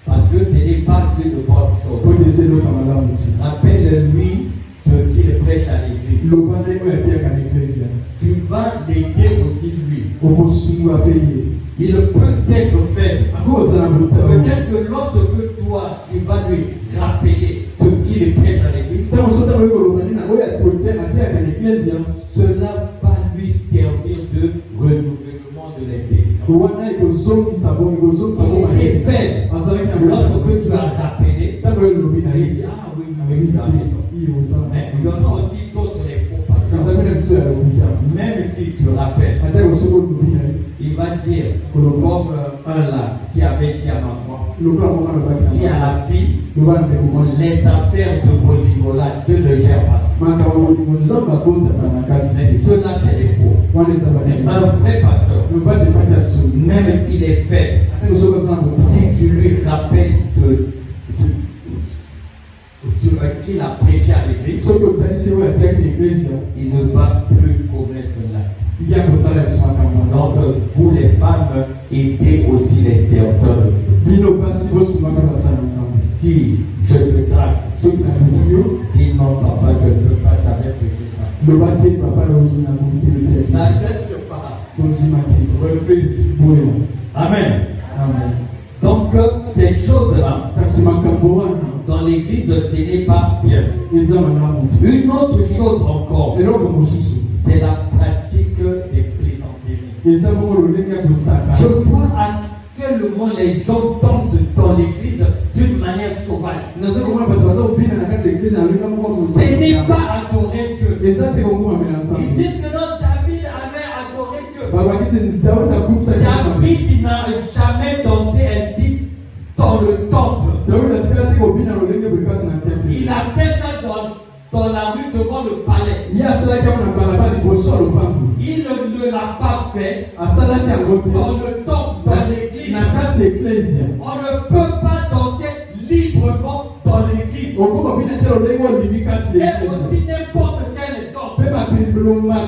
Parce que ce n'est pas une bonne po chose. te eseloka malamu te Rappelle-lui ce qu'il prêche à l'église. loba ndenge oyo atiaka na eklesia Tu vas l'aider aussi lui. okosunga mpe ye Il peut être faible. akokozala botao Peut-être que lorsque toi, tu vas lui rappeler ce qu'il prêche à l'église, ntango so ntango oyo koloba nini oyo atiaka na eklesia cela va lui servir de renouvellement de l'intelligence. wana ekozongisa bongo ekozongisa bongo Il est faible. azalaki na botao Lorsque tu as rappelé, ntango oyo elobi na il ye dit, ah oui, oui, tu as raison. Mais il y en a aussi d'autres les faux pasteurs. ezali na biso ya lokuta Même si tu rappelles, ata osoki olobi na ye il va dire, comme un là qui avait dit à maman, lokola moko alobaki dit à la fille, loba na ndeko mwasi les affaires de Bolivia, Dieu ne gère pas ça. makambo bolingo nzambe akotaka na kati Mais ceux-là, c'est des faux. wana ezalaki Mais un vrai pasteur, lobaki epaki ya soni même s'il est faible, ata osoki aza na botao si tu lui rappelles ce qu'il a prêché à l'église, soki otalisi oyo atiaki na eklesia il ne va plus commettre l'acte. ya kosala esu makambo Donc, vous les femmes, aidez aussi les serviteurs de Dieu. bino mpasi bosungaka basala nzambe Si je te traque, soki nakoki yo dis non, papa, je ne peux pas t'avoir prêché ça. loba te papa ozwi na komite lotiaki N'accepte pas. kozima te Refuse. boya Amen. amen Donc, ces choses-là, kasi makambo wana dans l'église, ce n'est pas bien. eza malamu te Une autre chose encore, eloko mosusu c'est la pratique des plaisanteries. eza bongo lolenge ya kosaka Je vois actuellement les gens dansent dans l'église d'une manière sauvage. naza komona bato baza kobina na kati ya eglise na lolinga moko Ce n'est pas adorer Dieu. eza te kongumamela Ils nzambe disent que non, David avait adoré Dieu. babaki te daudi akumisaki nzambe David n'a jamais dansé ainsi dans le temple. daudi atikala te kobina lolenge boye kati na temple Il a fait ça dans la rue devant le palais. ye asalaki yango na balabala liboso ya lopango Il ne l'a pas fait asalaki yango te dans le temple, dans l'église. na kati ya eklesia On ne peut pas danser librement dans l'église. okokobina te lolenge olingi kati ya Et eklesia aussi n'importe quelle danse. mpe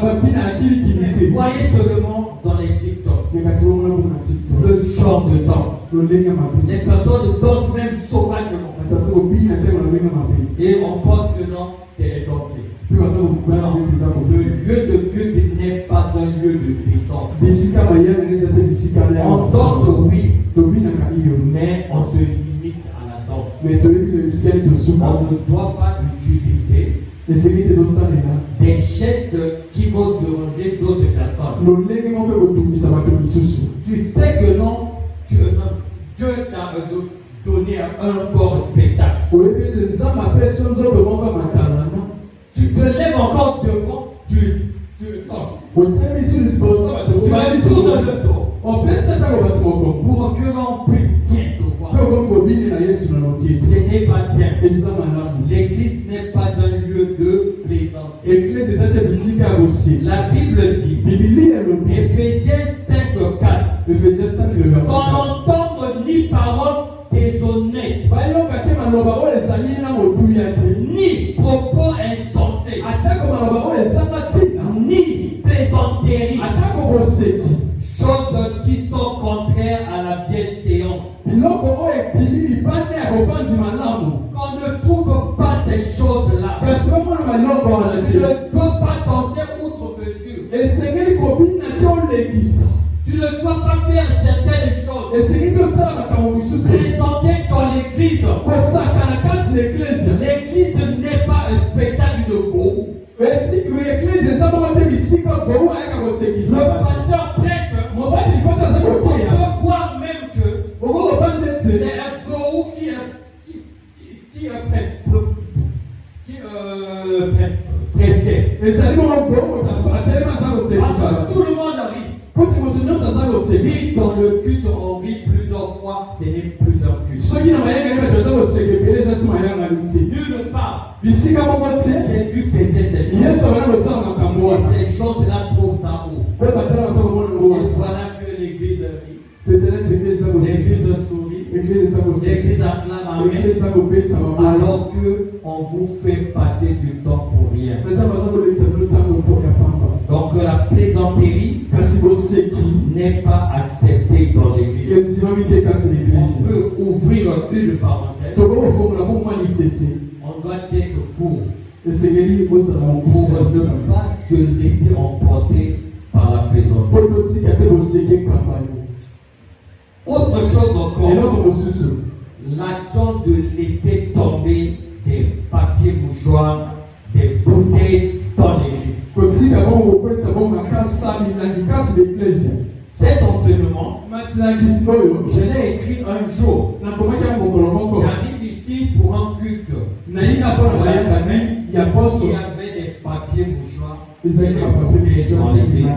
babina na kilikili te Voyez seulement dans les TikTok. le genre de danse. Les personnes dansent même sauvagement. Et on pense que non, c'est les danser. Le lieu de culte n'est pas un lieu de descente. On danse, oui, mais on se limite à la danse. On ne doit pas utiliser des gestes qui vont déranger d'autres personnes. Tu sais que non, Dieu t'a donné un corps spectacle. Tu te lèves encore devant, tu danses. Tu tournes le dos pour que l'on puisse bien te voir. Ce n'est pas bien. L'église n'est pas un lieu de plaisanterie. La Bible dit, Éphésiens 5:4, qu'on n'entende ni parole déshonnête, ni propos insensés, ni plaisanterie, choses qui sont contraires à la bienséance. Qu'on ne trouve pas ces choses-là. Tu ne peux pas danser outre mesure. Tu ne dois pas faire certaines choses. Présenter dans l'église. L'église n'est pas un spectacle de go. Le pasteur prêche. On peut croire même que c'est un go qui prestait. Tout le monde rit. Si dans le culte on rit plusieurs fois, ce n'est plus un culte. Nulle part. Jésus faisait ces choses. Ces choses-là trouvent ça haut. Et voilà que l'église rit. L'église sourit. L'église acclame Amen. Alors qu'on vous fait passer du temps pour rien. Donc la plaisanterie n'est pas acceptée dans l'église. On peut ouvrir une parenthèse. On doit être pour ne pas se laisser emporter par la plaisanterie. Autre chose encore, l'action de laisser tomber des papiers mouchoirs, des bouteilles dans l'église. Cet enseignement, je l'ai écrit un jour. J'arrive ici pour un culte. Il y avait des papiers mouchoirs et des bouteilles dans l'église.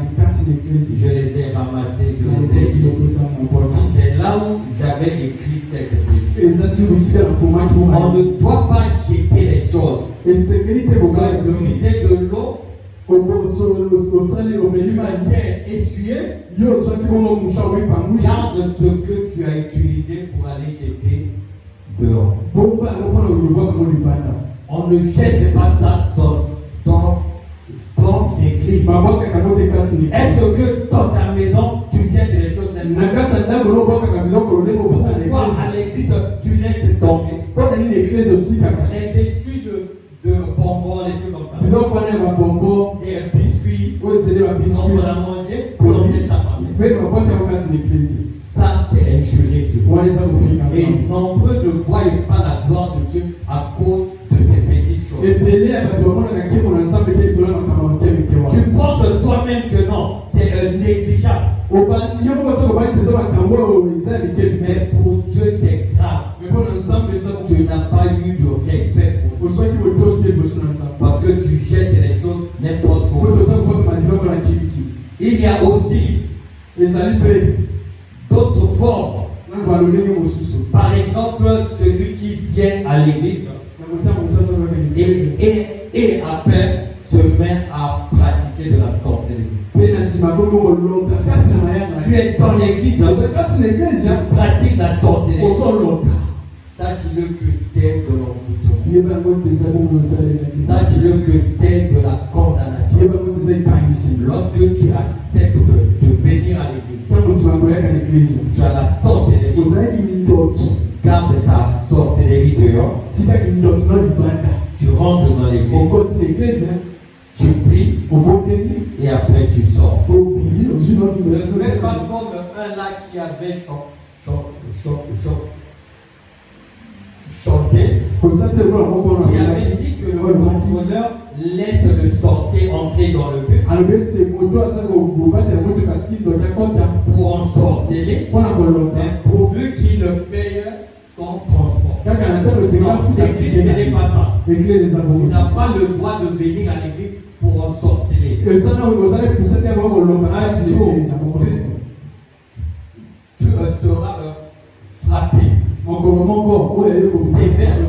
Je les ai ramassés, c'est là où j'avais écrit cette prédication. On ne doit pas jeter les choses. Utiliser de l'eau. Essuyer. Garde ce que tu as utilisé pour aller jeter dehors. On ne jette pas ça dans l'église. Est-ce que dans ta maison tu jettes les choses? Pourquoi à l'église tu laisses tomber les études de bonbons, les trucs comme ça, des biscuits, on va la manger, on jette ça par l'église. Ça c'est injurier Dieu. Et nombreux ne voient pas la gloire de Dieu à cause de ces petites choses. Tu penses toi-même que non, c'est négligeable. Mais pour Dieu c'est grave. Tu n'as pas eu de respect pour Dieu. Parce que tu jettes les choses n'importe comment. Il y a aussi d'autres formes. Par exemple, celui qui vient à l'église et après se met à pratiquer de la sorcellerie. Tu es dans l'église, tu pratiques la sorcellerie. Sache-le que c'est de l'envoûtement. Sache-le que c'est de la condamnation. Lorsque tu acceptes de venir à l'église l'église. Tu as la sorcellerie. ozalaki ndoki Garde ta sorcellerie dehors. tikaki ndoki no libanda Tu rentres dans l'église. okoti l'église Tu pries obondeli et après tu sors. obili ozwi noki Ne fais pas comme un là qui avait chanté, koza te lokola moko qui avait dit que le contrôleur laisse le sorcier entrer dans le but alobi ete moto aza kobatela moto kasi ndoki akota pour ensorceler, mpona kolonga mais pourvu qu'il paye son transport. kaka na ntango esenga Non, futa l'église, ce n'est pas ça. église eza Tu bongo n'as pas le droit de venir à l'église pour ensorceler. ezana ozali pusa te yako kolonga ati l'église yango Tu seras frappé. mokolo moko oyo aye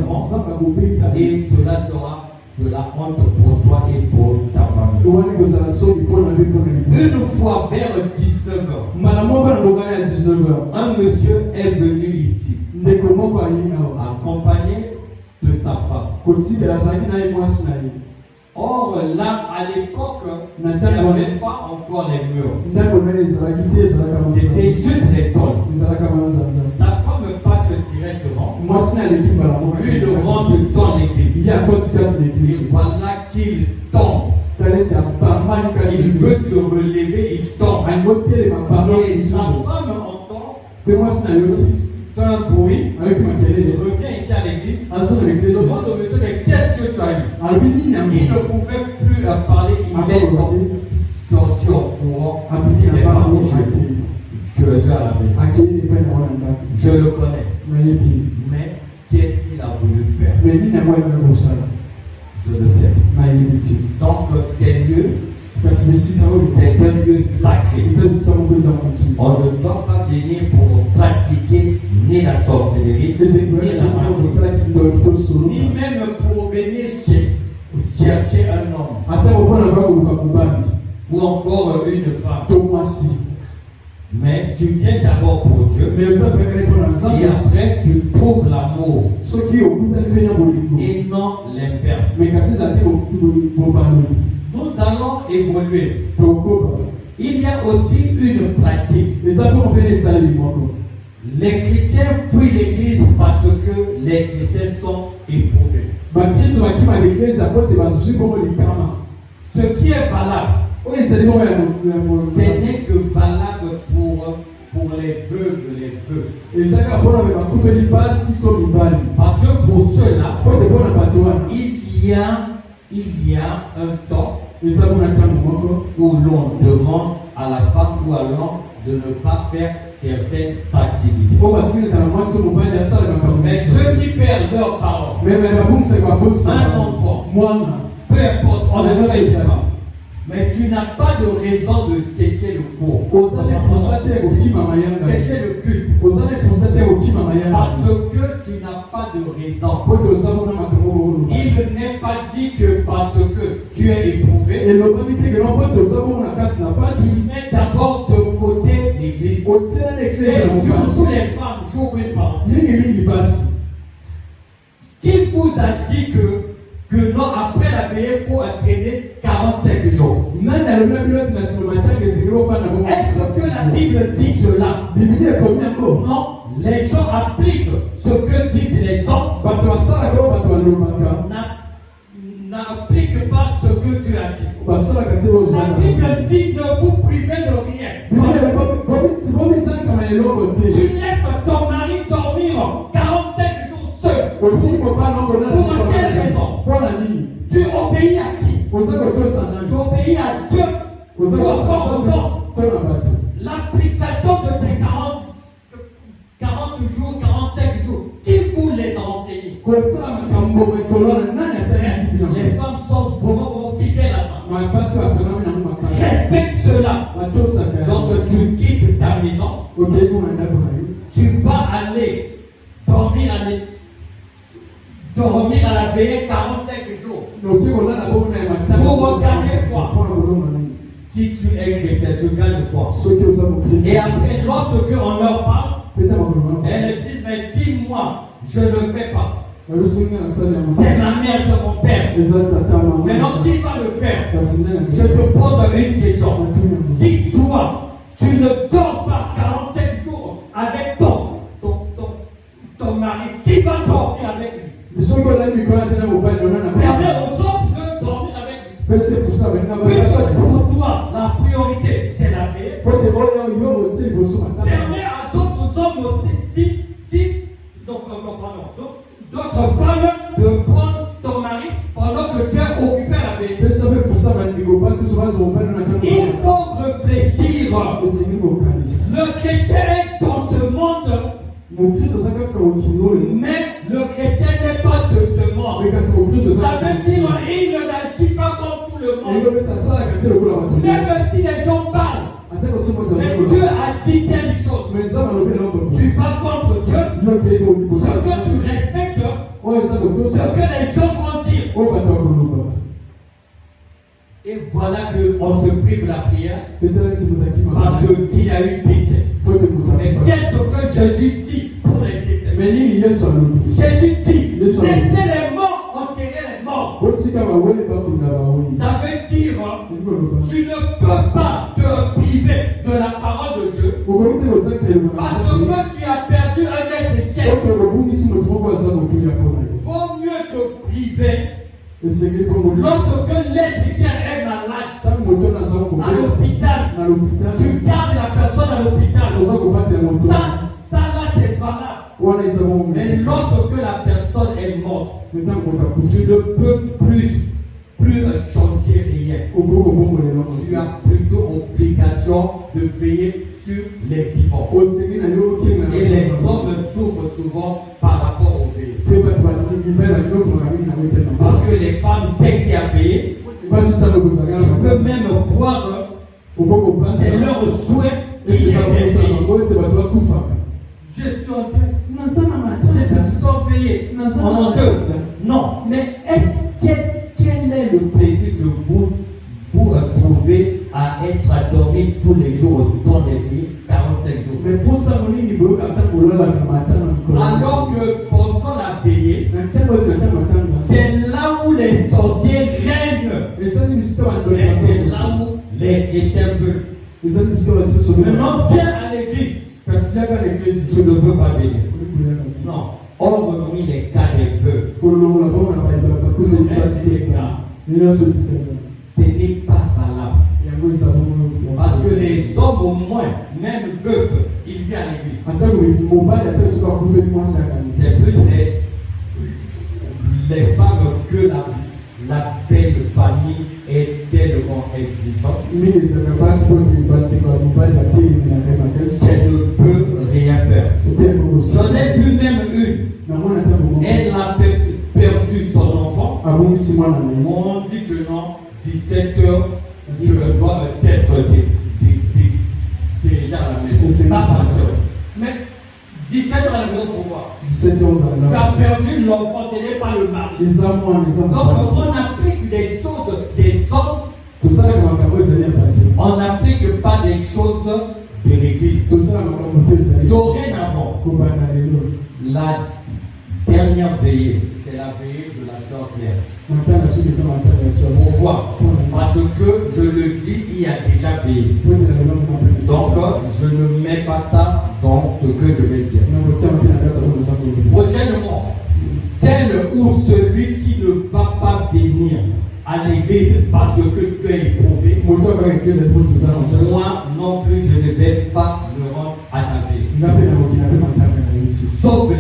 kosaka kobeta Et cela sera de la honte pour toi et pour ta famille. owani kozala soki mpona mpe mpona libanda Une fois vers 19h, mbala moko na lokana ya 19h un monsieur est venu ici, ndeko moko ayi awa accompagné de sa femme. kotikela azalaki na ye mwasi na ye Or, là, à l'époque, il n'y Nathan, avait pas encore les murs. ndako nani ezalaki te ezalaka C'était juste les tôles. ezalaka manzanza Sa femme passe directement. mwasi na aleki mbala moko Lui, il rentre dans l'église. ye akoti kati na Et eglise voilà qu'il tombe. taleti abambani kati Il veut se relever, il tombe. alingo telema bambani Et sa lisusu femme entend mpe mwasi na yoki un bruit. ayoki Il makelele revient ici à l'église. azo na Il eglise demande au monsieur, mais qu'est-ce que tu as eu? alobi nini yango Il ne pouvait plus parler. Il est sorti au courant. abimi Il est na bango parti chez akei lui. Je vais à la maison. akei epai na wana ndako Je le connais. nayebi Mais qu'est-ce qu'il a voulu faire? me nini yango alinga kosala Je ne sais pas. nayebi te Donc, ces lieux, kasi bisika oyo c'est un lieu sacré. eza bisika moko eza motu On ne doit pas venir pour pratiquer ni la sorcellerie, ni la magie, osalaki ndoki to solo ni même pour venir chercher un homme ata kopona bakoluka mobali ou encore une femme. to mwasi Mais tu viens d'abord pour Dieu me ozapekani mpona et nzambe après tu prouves l'amour soki okutani mpe na bolingo et non l'inverse. me kasi eza te bobaloli Nous allons évoluer. tokoba Il y a aussi une pratique. eza mpo mpe na esaleli moko Les chrétiens fuient l'église parce que les chrétiens sont éprouvés. bakristo bakima leglise apo te bazwi bongo likama Ce qui est valable, oyo ezali bongo ya ce n'est que valable pour les veuves, les veufs. ezaka mpona me bakufeli basi to mibali Parce que pour ceux-là, po te mpona bato wana il y a un temps eza mpona ntango moko où l'on demande à la femme ou à l'homme de ne pas faire certaines activités. po basingaka na mwasi to mobali asala makambo Mais ceux qui perdent leur parole, me babongisaka babongisaka un enfant, mwana peu importe, on On ne est fait dans pas. Mais tu n'as pas de raison de sécher le cours. ozali mposa te kokima mayanga Sécher le culte. ozali mposa te kokima mayanga Parce que tu n'as pas de raison. po te oza mpona makambo kokoloba Il n'est pas dit que parce que tu es éprouvé, elobami te keno po te oza bongo na kati na pasi tu mets d'abord de côté l'église. otiela na Et eklise na surtout mobali les femmes, j'ouvre une parenthèse. mingimingi basi Qui vous a dit que non, après la veillée, il faut entraîner 45 jours? nani alobi na bino ati na nsima matanga esengeli ofanda bongo Est-ce que la Bible dit cela? bibili ekomi yango Non, les gens appliquent ce que disent les hommes, bato basalaka oyo bato balobaka n'appliquent pas ce que tu as dit. basalaka te oyo La Bible dit ne vous privez de rien. bomitsangisama eloko Tu te laisses ton mari dormir 45 jours seul. otiki mobali Pour quelle raison? mpona nini Tu obéis à qui? oza kotosana Tu obéis à Dieu. oza Ou encore kosana mpona bato l'application de ces 40 jours, 45 jours, qui vous les a enseignés? kosala makambo metolona nani atangisi bino Les femmes sont vraiment fidèles à ça. mapasi bapengami nango makasi Respecte cela. batosaka Donc tu quittes ta maison, okei kona ndako na yo tu vas aller dormir à la veillée 45 jours. noki kolala bongo na ye matanga Pour gagner quoi? mpona kolonga nini Si tu es chrétien, tu gagnes quoi? soki oza mokristo Et après, lorsque on leur parle, peta makolo elles disent, mais si moi, je ne fais pas, balosolinga na sali ya c'est ma mère, c'est mon père. eza tata mama Maintenant, qui va le faire? kasi nani Je te pose une question. Si toi, tu ne dors pas 45 jours, Permet à d'autres hommes aussi, d'autres femmes de prendre ton mari pendant que tu es occupé à la veille. Il faut réfléchir. Le chrétien est dans ce monde, mais le chrétien n'est pas de ce monde. Ça veut dire qu'il n'agit pas comme tout le monde. Même si les gens parlent, mais Dieu a dit telle chose. Tu vas contre Dieu. Ce que tu respectes, ce que les gens vont dire. Et voilà qu'on se prive la prière parce qu'il y a eu décès. Mais qu'est-ce que Jésus dit pour les décès? Jésus dit, laissez les morts enterrer les morts. Ça veut dire, tu ne peux pas te priver de la parole de Dieu parce que tu as perdu un être cher. Vaut mieux te priver lorsque l'être cher est malade à l'hôpital. Tu gardes la personne à l'hôpital. Ça là c'est valable. Mais lorsque la personne est morte, tu ne peux plus changer rien. Tu as plutôt obligation de veiller sur les vivants. Et les hommes souffrent souvent par rapport aux veillées. Parce que les femmes, dès qu'il y a veillé, tu peux même croire c'est leur souhait qu'il y ait des veillées. Je suis en train de veiller. Non, mais quel est le plaisir que vous trouvez à être endormi tous les jours dans les vies 45 jours? Alors que pendant la veillée, c'est là où les sorciers règnent. Et c'est là où les chrétiens veulent. Maintenant, viens à l'église. Je ne veux pas venir. Non. Hormis les cas des vœux. Ce n'est pas valable. Parce que les hommes au moins, même veufs, ils viennent à l'église. C'est plus les femmes que la belle famille est tellement exigeante. Elle ne peut rien faire. J'en ai vu même une. Elle a perdu son enfant. On dit que non, 17h, je dois être déjà à la maison. Pas pasteur. Mais 17h à la maison, pourquoi? Tu as perdu l'enfant, ce n'est pas le mari. Donc on applique des choses des hommes. On n'applique pas des choses de l'église. Dorénavant, la dernière veillée, c'est la veillée de la sœur Claire. Pourquoi? Parce que je le dis, il y a déjà veillé. Donc je ne mets pas ça dans ce que je vais dire. Prochainement, celle ou celui qui ne va pas venir à l'église parce que tu es éprouvé, moi non plus je ne vais pas me rendre à ta veille. Sauf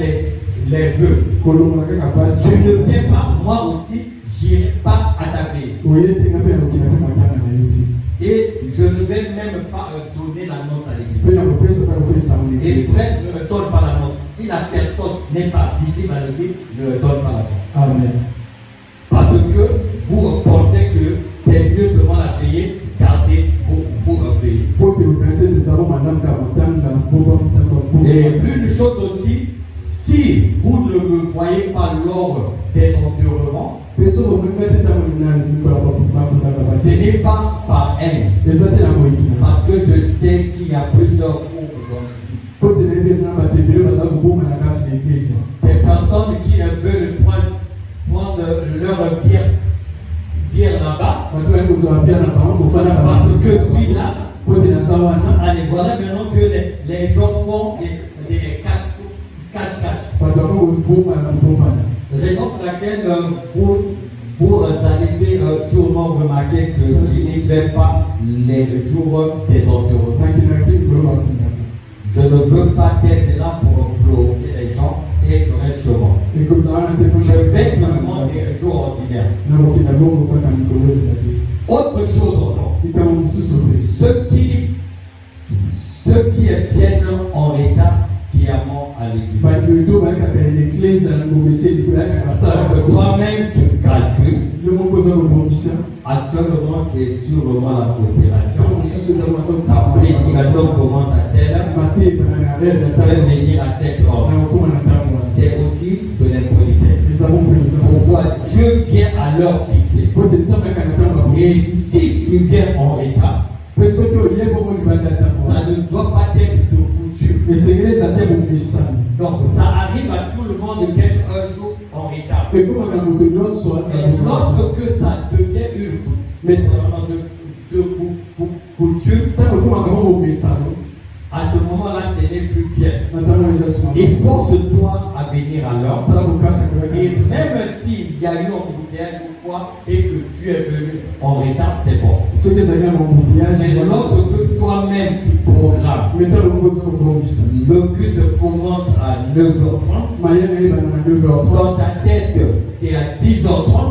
les veuves. Tu ne viens pas, moi aussi, j'irai pas à ta veille. Et je ne vais même pas donner la noce à l'église. Et frère ne me donne pas la noce. Si la personne n'est pas visible à l'église, ne me donne pas la noce. Amen. Parce que vous pensez que c'est mieux seulement la veiller, gardez vous veillez. Et une chose aussi, si vous ne me voyez pas lors des enterrements, ce n'est pas par haine. Parce que je sais qu'il y a plusieurs fous dans l'église. Des personnes qui veulent prendre leur bière là-bas. Parce que puis là, allez, voilà maintenant que les gens font des cache-cache. Raison pour laquelle vous arrivez sur simplement remarqué que je n'y vais pas les jours des enterrements. Je ne veux pas être là pour bloquer les gens et que reste chez moi. Je vais seulement des jours ordinaires. Autre chose encore, ceux qui viennent en état sciemment à l'église. Alors que toi-même tu calcules. Actuellement c'est sûrement la coopération. La prédication commence à telle heure. Je vais venir à cette heure. C'est aussi de l'impolitesse. Pourquoi Dieu vient à l'heure fixée. Et si tu viens en retard, ça ne doit pas être de coutume. Donc ça arrive à tout le monde d'être un jour en retard. Et lorsque ça devient une coutume, à ce moment-là, ce n'est plus bien. Il force-toi à venir à l'heure. Et même s'il y a eu un embouteillage ou quoi, et que tu es venu en retard, c'est bon. Mais lorsque toi-même tu programmes, le culte commence à 9h30. Dans ta tête, c'est à 10h30.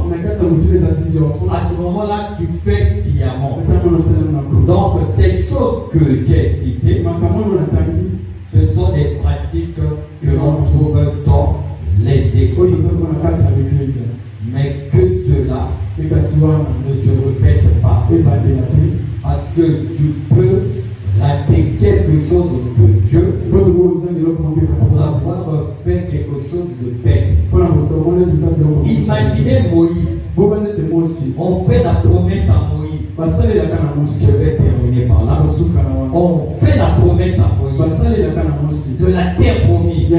À ce moment-là, tu fais sciemment. Donc, ces choses que j'ai citées, ce sont des pratiques que l'on trouve dans les églises. Mais que cela ne se répète pas. Parce que tu peux rater quelque chose de Dieu pour avoir fait quelque chose de bête. Imaginez Moïse. On fait la promesse à Moïse. Je vais terminer par là. On fait la promesse à Moïse de la terre promise.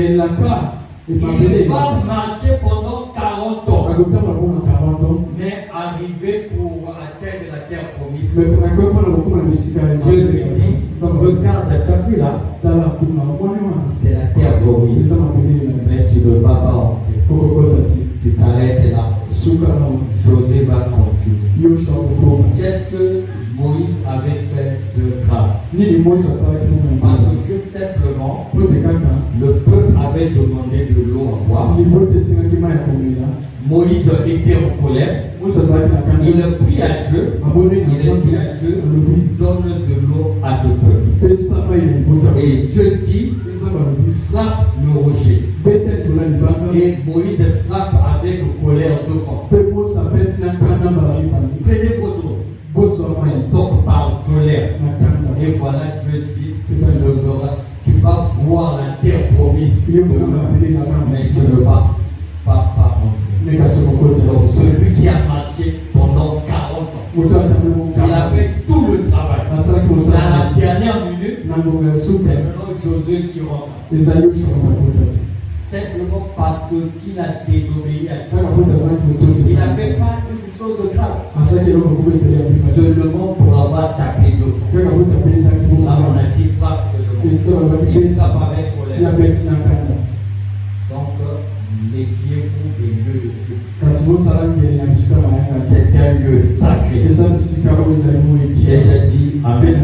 Il va marcher pendant 40 ans. Mais arriver pour atteindre la terre promise, Dieu lui dit, regarde, tu as vu là, c'est la terre promise, mais tu ne vas pas entrer. Tu t'arrêtes là. Josué va continuer. Qu'est-ce que Moïse avait fait de grave? Parce que simplement, le peuple avait demandé de l'eau à boire. Moïse était en colère. Il prie à Dieu. Il dit à Dieu, donne de l'eau à ce peuple. Et Dieu dit, frappe le rocher. Et Moïse frappe avec colère deux fois. Prenez votre eau. Donc par colère. Et voilà, Dieu dit, tu vas voir la terre promise. Mais tu ne vas pas entrer. Donc celui qui a marché pendant 40 ans, il a fait tout le travail. Dans la dernière minute, c'est maintenant Josué qui rentre. Simplement parce qu'il a désobéi à Dieu. Il n'avait pas une chose de grave. Seulement pour avoir tapé deux fois. Là, on a dit frappe seulement. Il frappe avec colère. Donc, méfiez-vous des lieux de culte. C'est un lieu sacré. Et j'ai dit, amen.